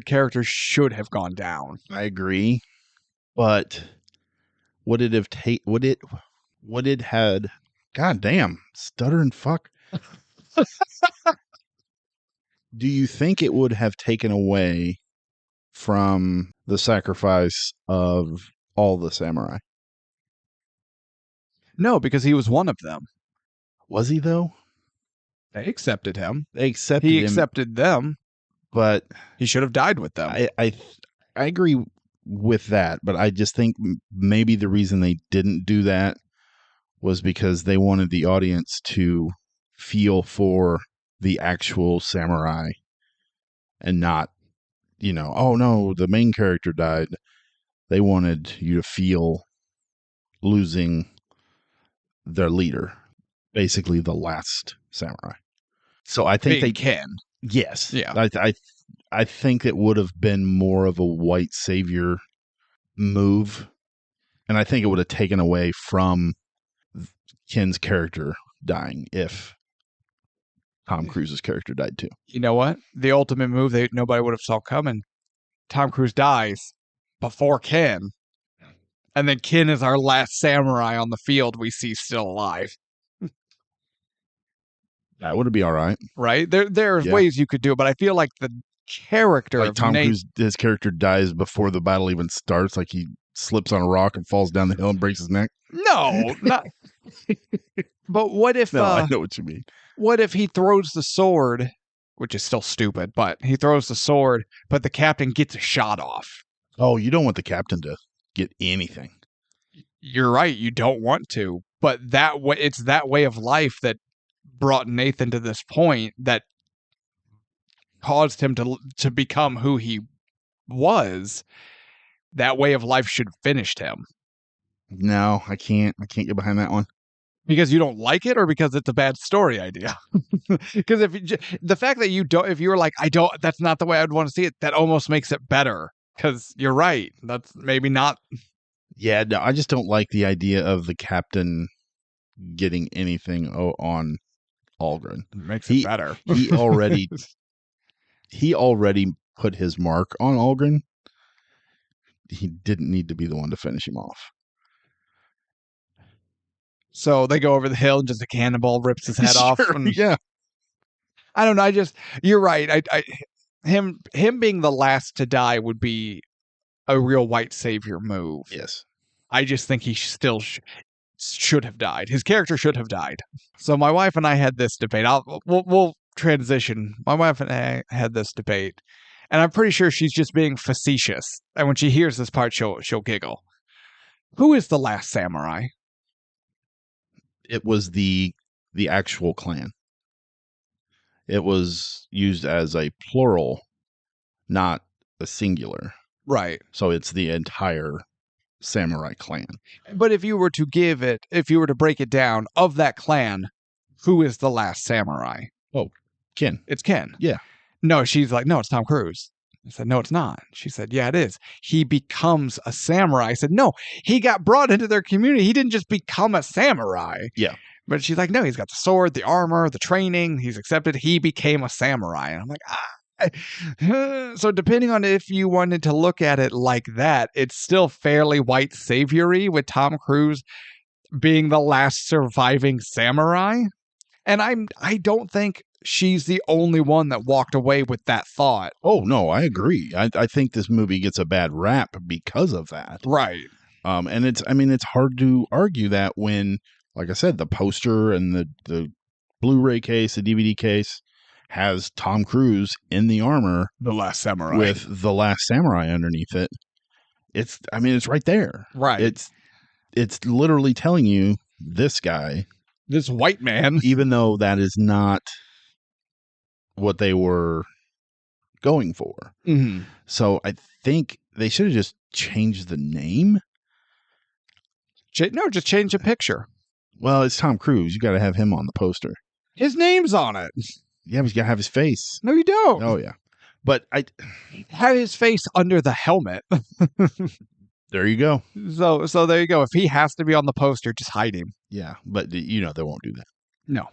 character should have gone down. I agree. But would it have would it had God damn, stuttering fuck. Do you think it would have taken away from the sacrifice of all the samurai? No, because he was one of them. Was he though? They accepted him. They accepted He him, accepted them, but he should have died with them. I agree with that, but I just think maybe the reason they didn't do that was because they wanted the audience to feel for the actual samurai and not, oh no, the main character died. They wanted you to feel losing their leader, basically the last samurai. So I think they can. Yes. Yeah. I think it would have been more of a white savior move, and I think it would have taken away from Ken's character dying if Tom Cruise's character died too. You know what? The ultimate move that nobody would have saw coming. Tom Cruise dies before Ken. And then Ken is our last samurai on the field we see still alive. That would be all right. Right? There's ways you could do it, but I feel like the character like of Tom Cruise, his character dies before the battle even starts, like he slips on a rock and falls down the hill and breaks his neck. No, not. But what if? No, I know what you mean. What if he throws the sword, which is still stupid, but he throws the sword, but the captain gets a shot off? Oh, you don't want the captain to get anything. You're right. You don't want to, but that way, it's that way of life that brought Nathan to this point that caused him to become who he was. That way of life should have finished him. No, I can't get behind that one. Because you don't like it, or because it's a bad story idea? Because the fact that if you were like, that's not the way I'd want to see it, that almost makes it better. Because you're right. That's maybe not. Yeah, no, I just don't like the idea of the captain getting anything on Algren. It makes it better. he already put his mark on Algren. He didn't need to be the one to finish him off. So they go over the hill and just a cannonball rips his head off. And, yeah. I don't know. You're right. Him being the last to die would be a real white savior move. Yes. I just think he still should have died. His character should have died. So my wife and I had this debate. We'll transition. My wife and I had this debate, and I'm pretty sure she's just being facetious. And when she hears this part, she'll giggle. Who is the last samurai? It was the actual clan. It was used as a plural, not a singular. Right. So it's the entire samurai clan. But if you were to break it down, of that clan, who is the last samurai? Oh, Ken. It's Ken. Yeah. No, she's like, no, it's Tom Cruise. I said, no, it's not. She said, yeah, it is. He becomes a samurai. I said, no, he got brought into their community. He didn't just become a samurai. Yeah. But she's like, no, he's got the sword, the armor, the training. He's accepted. He became a samurai. And I'm like, So depending on if you wanted to look at it like that, it's still fairly white saviory with Tom Cruise being the last surviving samurai. And I don't think she's the only one that walked away with that thought. Oh, no, I agree. I think this movie gets a bad rap because of that. Right. And it's hard to argue that when, like I said, the poster and the Blu-ray case, the DVD case has Tom Cruise in the armor, The Last Samurai, with The Last Samurai underneath it. It's right there. Right. It's literally telling you this guy, this white man, even though that is not what they were going for. Mm-hmm. So I think they should have just changed the name. No, just change the picture. Well, it's Tom Cruise. You got to have him on the poster. His name's on it. Yeah, but you got to have his face. No, you don't. Oh, yeah. But I have his face under the helmet. There you go. So there you go. If he has to be on the poster, just hide him. Yeah, but they won't do that. No.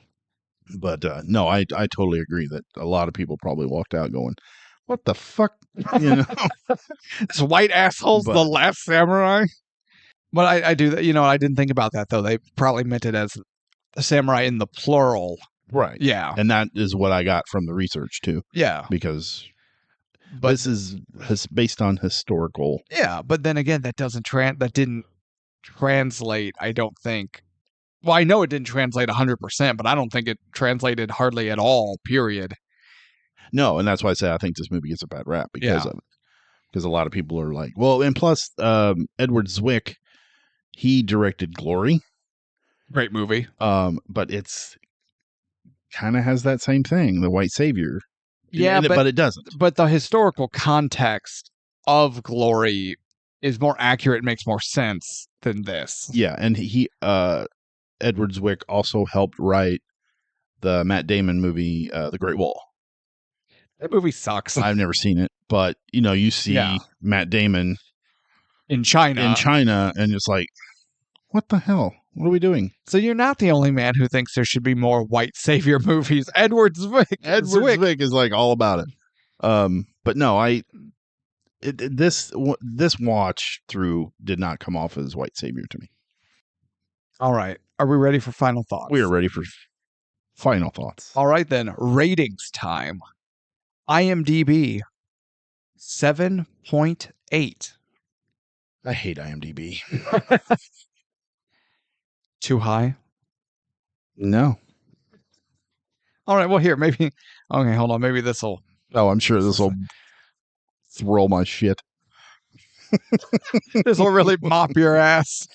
But no, I totally agree that a lot of people probably walked out going, "What the fuck?" This white asshole's The Last Samurai. But I do that. I didn't think about that though. They probably meant it as a samurai in the plural. Right. Yeah. And that is what I got from the research too. Yeah. Because this is based on historical. Yeah, but then again, that didn't translate. I don't think. Well, I know it didn't translate 100%, but I don't think it translated hardly at all. Period. No, and that's why I say I think this movie gets a bad rap because of it. Because a lot of people are like, well, and plus Edward Zwick, he directed Glory. Great movie. But it's kind of has that same thing, the white savior. Yeah, but it doesn't. But the historical context of Glory is more accurate, makes more sense than this. Yeah, and he Edward Zwick also helped write the Matt Damon movie, The Great Wall. That movie sucks. I've never seen it, but you see Matt Damon in China, and it's like, what the hell? What are we doing? So you're not the only man who thinks there should be more white savior movies. Edward Zwick is like all about it. But no, this watch through did not come off as white savior to me. All right, are we ready for final thoughts? We are ready for final thoughts. All right then, ratings time. IMDb 7.8. I hate IMDb. Too high? No. All right, well here, maybe okay, hold on, maybe this'll I'm sure this'll throw my shit. This'll really mop your ass.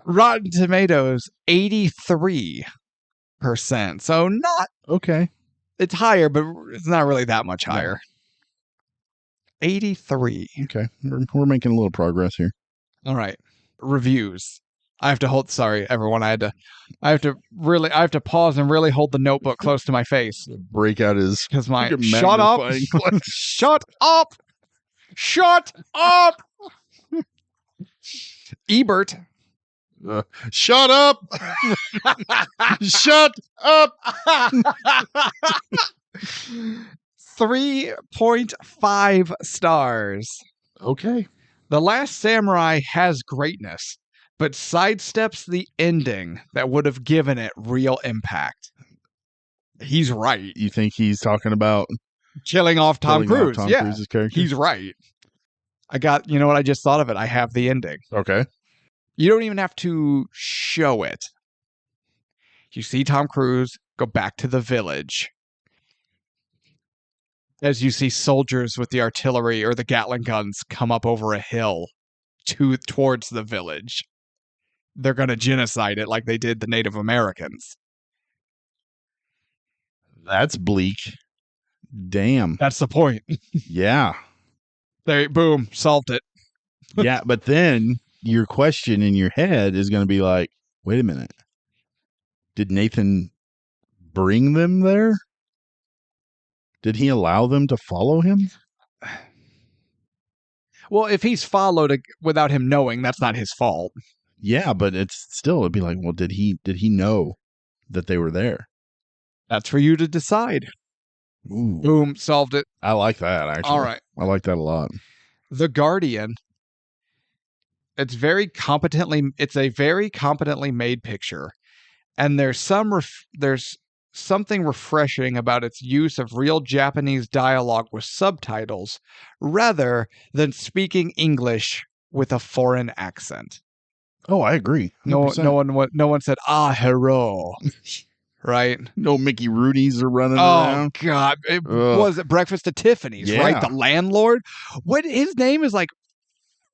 Rotten Tomatoes 83%. So not okay. It's higher, but it's not really that much higher. 83. Okay. We're making a little progress here. All right. Reviews. I have to hold. Sorry, everyone. I have to pause and really hold the notebook close to my face. Break out his because my shut up, shut up, shut up. Ebert. Shut up. Shut up. 3.5 stars. Okay. The Last Samurai has greatness, but sidesteps the ending that would have given it real impact. He's right. You think he's talking about killing off Tom Cruise? Tom Cruise's character? He's right. You know what? I just thought of it. I have the ending. Okay. You don't even have to show it. You see Tom Cruise go back to the village. As you see soldiers with the artillery or the Gatling guns come up over a hill towards the village. They're going to genocide it like they did the Native Americans. That's bleak. Damn. That's the point. Yeah. Boom, solved it. Yeah, but then your question in your head is going to be like, wait a minute. Did Nathan bring them there? Did he allow them to follow him? Well, if he's followed without him knowing, that's not his fault. Yeah, but it'd be like, well, did he know that they were there? That's for you to decide. Ooh. Boom, solved it. I like that, actually. All right. I like that a lot. The Guardian. It's a very competently made picture. And there's something refreshing about its use of real Japanese dialogue with subtitles rather than speaking English with a foreign accent. Oh, I agree. No 100%. one said hello. Right? No Mickey Rooney's are running Oh around. God! Was it Breakfast at Tiffany's? Yeah. Right, the landlord. What his name is like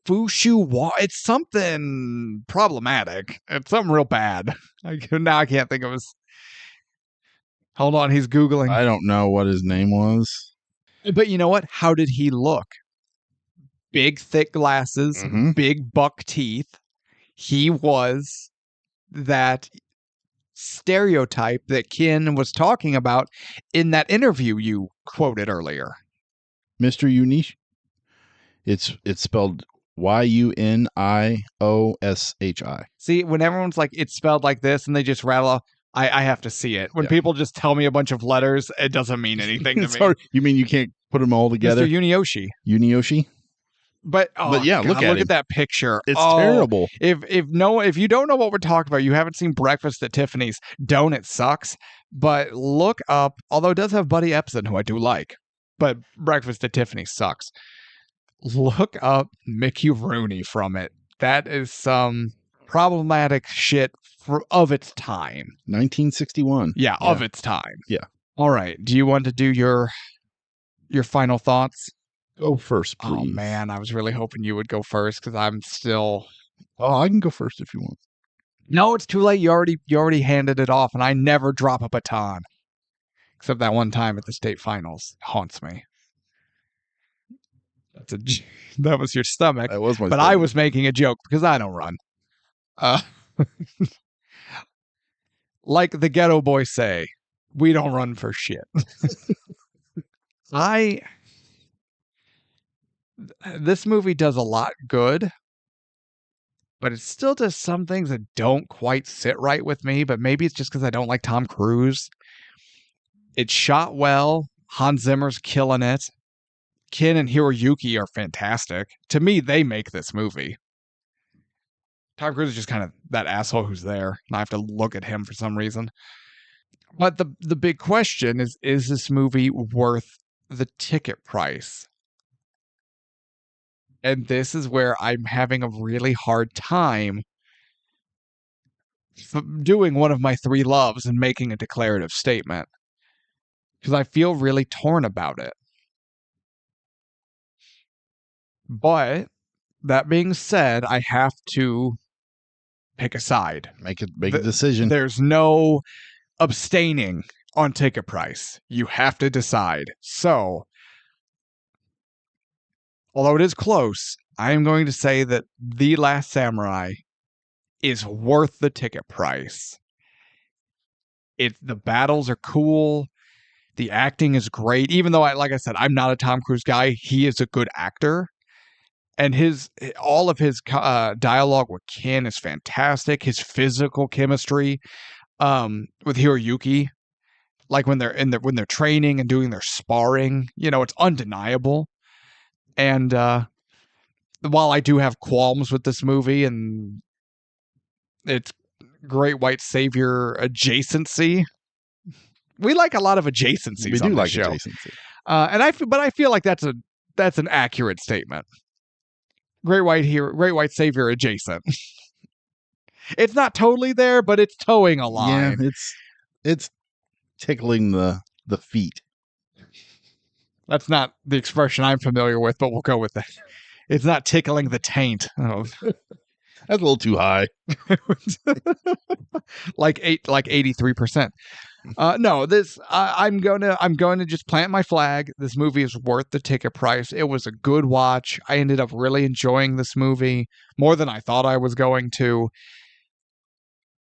Fushu Wa. It's something problematic. It's something real bad. Now I can't think of his. Hold on, he's googling. I don't know what his name was. But you know what? How did he look? Big, thick glasses, big buck teeth. He was that stereotype that Ken was talking about in that interview you quoted earlier. Mr. Unish. It's spelled Yunioshi. See, when everyone's like, it's spelled like this, and they just rattle off, I have to see it. When people just tell me a bunch of letters, it doesn't mean anything to me. Hard. You mean you can't put them all together? Mr. Yunioshi. Yunioshi? But yeah, God, look at that picture. It's terrible. If you don't know what we're talking about, you haven't seen Breakfast at Tiffany's. Don't, it sucks. But look up, although it does have Buddy Epson, who I do like, but Breakfast at Tiffany's sucks. Look up Mickey Rooney from it. That is some problematic shit of its time. 1961. Yeah, of its time. Yeah. All right. Do you want to do your final thoughts? Go first, please. Oh man, I was really hoping you would go first because I'm still. Oh, I can go first if you want. No, it's too late. You already handed it off, and I never drop a baton, except that one time at the state finals. It haunts me. That was your stomach. That was my but stomach. I was making a joke because I don't run. Like the ghetto boys say, we don't run for shit. This movie does a lot good, but it still does some things that don't quite sit right with me, but maybe it's just because I don't like Tom Cruise. It's shot well. Hans Zimmer's killing it. Ken and Hiroyuki are fantastic. To me, they make this movie. Tom Cruise is just kind of that asshole who's there, and I have to look at him for some reason. But the big question is this movie worth the ticket price? And this is where I'm having a really hard time doing one of my three loves and making a declarative statement. Because I feel really torn about it. But that being said, I have to pick a side. Make a decision. There's no abstaining on ticket price. You have to decide. So, although it is close, I am going to say that The Last Samurai is worth the ticket price. The battles are cool. The acting is great. Even though, like I said, I'm not a Tom Cruise guy, he is a good actor. And all of his dialogue with Ken is fantastic. His physical chemistry with Hiroyuki, like when they're training and doing their sparring, it's undeniable. And while I do have qualms with this movie and its great white savior adjacency, we like a lot of adjacencies. We do on like show. adjacency, but I feel like that's an accurate statement. Great white savior adjacent. It's not totally there, but it's towing a line. Yeah, it's tickling the feet. That's not the expression I'm familiar with, but we'll go with that. It's not tickling the taint. Oh. That's a little too high. like 83%. No, I'm going to just plant my flag. This movie is worth the ticket price. It was a good watch. I ended up really enjoying this movie more than I thought I was going to.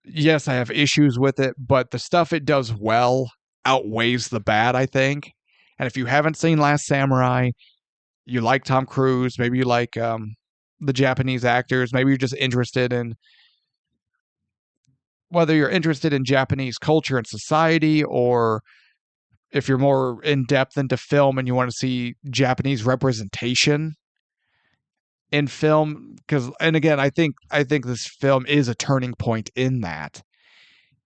Yes, I have issues with it, but the stuff it does well outweighs the bad, I think. And if you haven't seen Last Samurai, you like Tom Cruise, maybe you like the Japanese actors, maybe you're just interested in whether you're interested in Japanese culture and society, or if you're more in depth into film and you want to see Japanese representation in film, and again, I think this film is a turning point in that.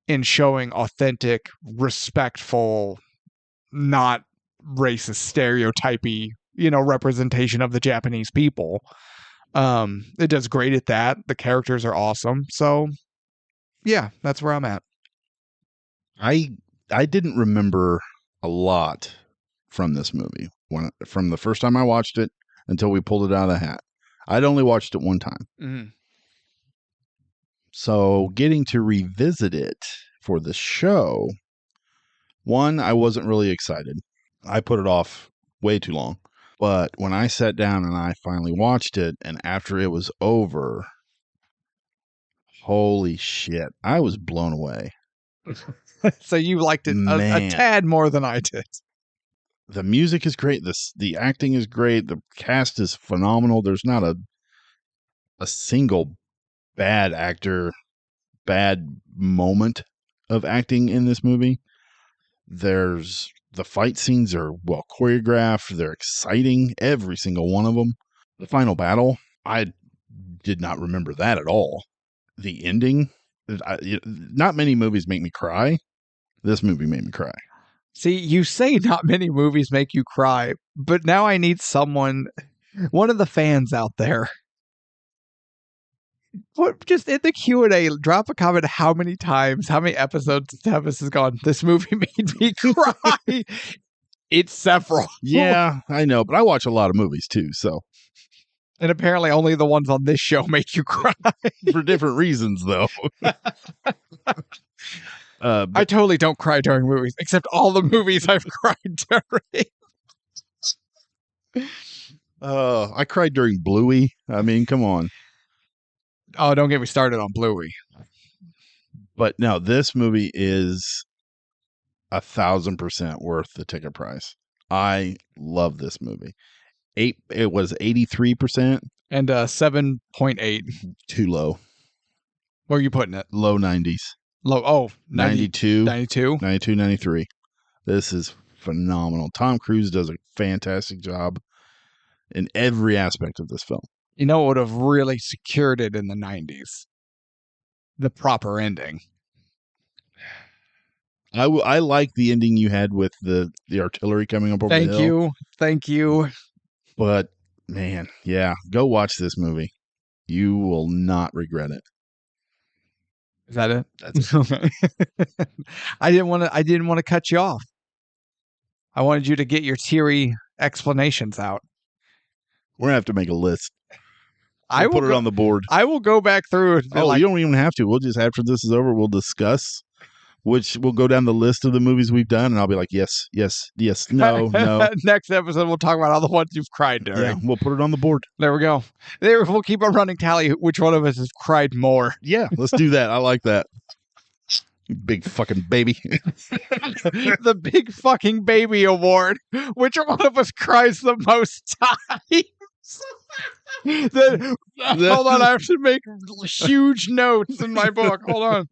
in showing authentic, respectful, not racist, stereotypy, representation of the Japanese people. It does great at that. The characters are awesome. So, yeah, that's where I'm at. I didn't remember a lot from this movie from the first time I watched it until we pulled it out of the hat. I'd only watched it one time. Mm-hmm. So getting to revisit it for the show, one, I wasn't really excited. I put it off way too long. But when I sat down and I finally watched it, and after it was over, holy shit, I was blown away. So you liked it a tad more than I did. The music is great. The acting is great. The cast is phenomenal. There's not a single bad actor, bad moment of acting in this movie. The fight scenes are well choreographed. They're exciting, every single one of them. The final battle, I did not remember that at all. The ending, not many movies make me cry. This movie made me cry. See, you say not many movies make you cry, but now I need one of the fans out there. Just in the Q&A, drop a comment how many episodes Tevis has gone, this movie made me cry. It's several. Yeah, I know, but I watch a lot of movies too, so. And apparently only the ones on this show make you cry. For different reasons, though. I totally don't cry during movies, except all the movies I've cried during. I cried during Bluey. I mean, come on. Oh, don't get me started on Bluey. But no, this movie is 1,000% worth the ticket price. I love this movie. It was 83%. And 7.8. Too low. Where are you putting it? Low 90s. Low. 92. 92? 92, 93. This is phenomenal. Tom Cruise does a fantastic job in every aspect of this film. You know what would have really secured it in the 90s? The proper ending. I like the ending you had with the artillery coming up over the hill. Thank you. But, man, yeah, go watch this movie. You will not regret it. Is that it? That's it. Okay. I didn't want to cut you off. I wanted you to get your teary explanations out. We're gonna have to make a list. I will put it on the board. I will go back through it. Oh, you don't even have to. We'll just, after this is over, we'll discuss. Which we'll go down the list of the movies we've done, and I'll be like, yes, no. Next episode, we'll talk about all the ones you've cried during. Yeah, we'll put it on the board. There we go. We'll keep a running tally which one of us has cried more. Yeah, let's do that. I like that. You big fucking baby. The big fucking baby award. Which one of us cries the most times? Hold on, I have to make huge notes in my book. Hold on.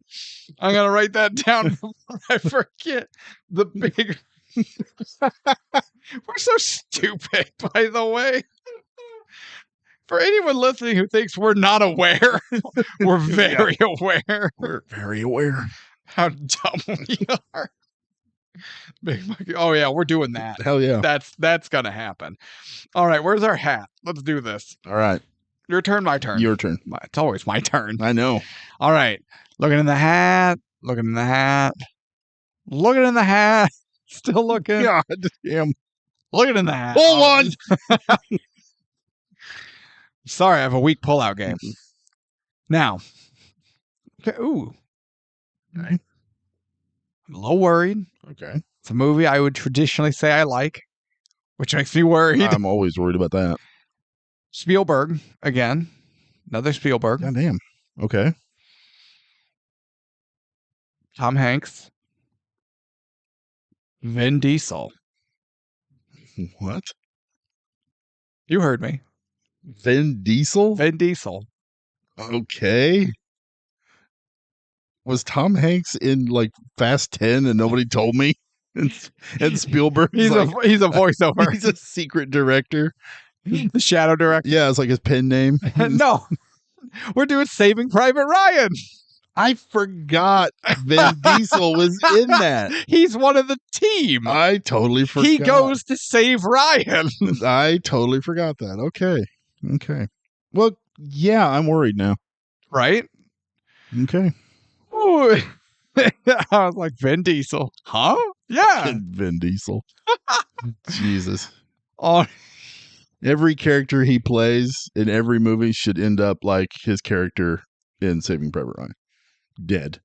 I'm going to write that down before I forget. The big... We're so stupid, by the way. For anyone listening who thinks we're not aware, we're very aware. We're very aware. How dumb we are. Oh yeah, we're doing that. Hell yeah. That's gonna happen. All right, where's our hat? Let's do this. All right. Your turn, my turn. Your turn. It's always my turn. I know. All right. Looking in the hat. Looking in the hat. Looking in the hat. Still looking. God damn. Looking in the hat. Hold on. Sorry, I have a weak pullout game. Now. Okay. Ooh. Okay. I'm a little worried. Okay. It's a movie I would traditionally say I like, which makes me worried. I'm always worried about that. Spielberg, again. Another Spielberg. God damn. Okay. Tom Hanks. Vin Diesel. What? You heard me. Vin Diesel? Vin Diesel. Okay. Was Tom Hanks in like Fast 10 and nobody told me? And Spielberg, he's a voiceover. He's a secret director. The shadow director. Yeah, it's like his pen name. No, we're doing Saving Private Ryan. I forgot Vin Diesel was in that. He's one of the team. I totally forgot. He goes to save Ryan. I totally forgot that. Okay. Well, yeah, I'm worried now. Right? Okay. Ooh. I was like, Vin Diesel. Huh? Yeah. Vin Diesel. Jesus. Oh, Every character he plays in every movie should end up like his character in Saving Private Ryan. Dead.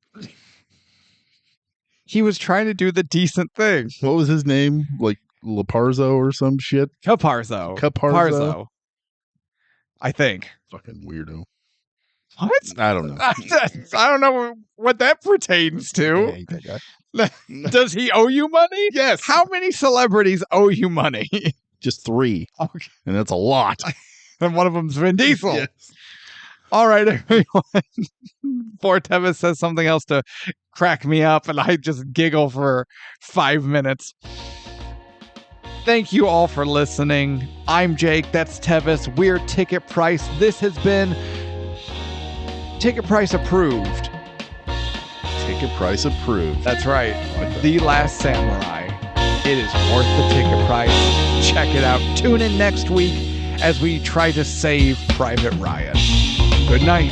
he was trying to do the decent thing. What was his name? Like Leparzo or some shit? Caparzo. I think. Fucking weirdo. What? I don't know. I don't know what that pertains I to. hate that guy. Does he owe you money? Yes. How many celebrities owe you money? Just 3. Okay. And that's a lot. And one of them's Vin Diesel. Yes. All right, everyone. Poor Tevis says something else to crack me up, and I just giggle for 5 minutes. Thank you all for listening. I'm Jake. That's Tevis. We're Ticket Price. This has been Ticket Price approved. Ticket Price approved. That's right. The Last Samurai. It is worth the ticket price. Check it out. Tune in next week as we try to save Private Ryan. Good night.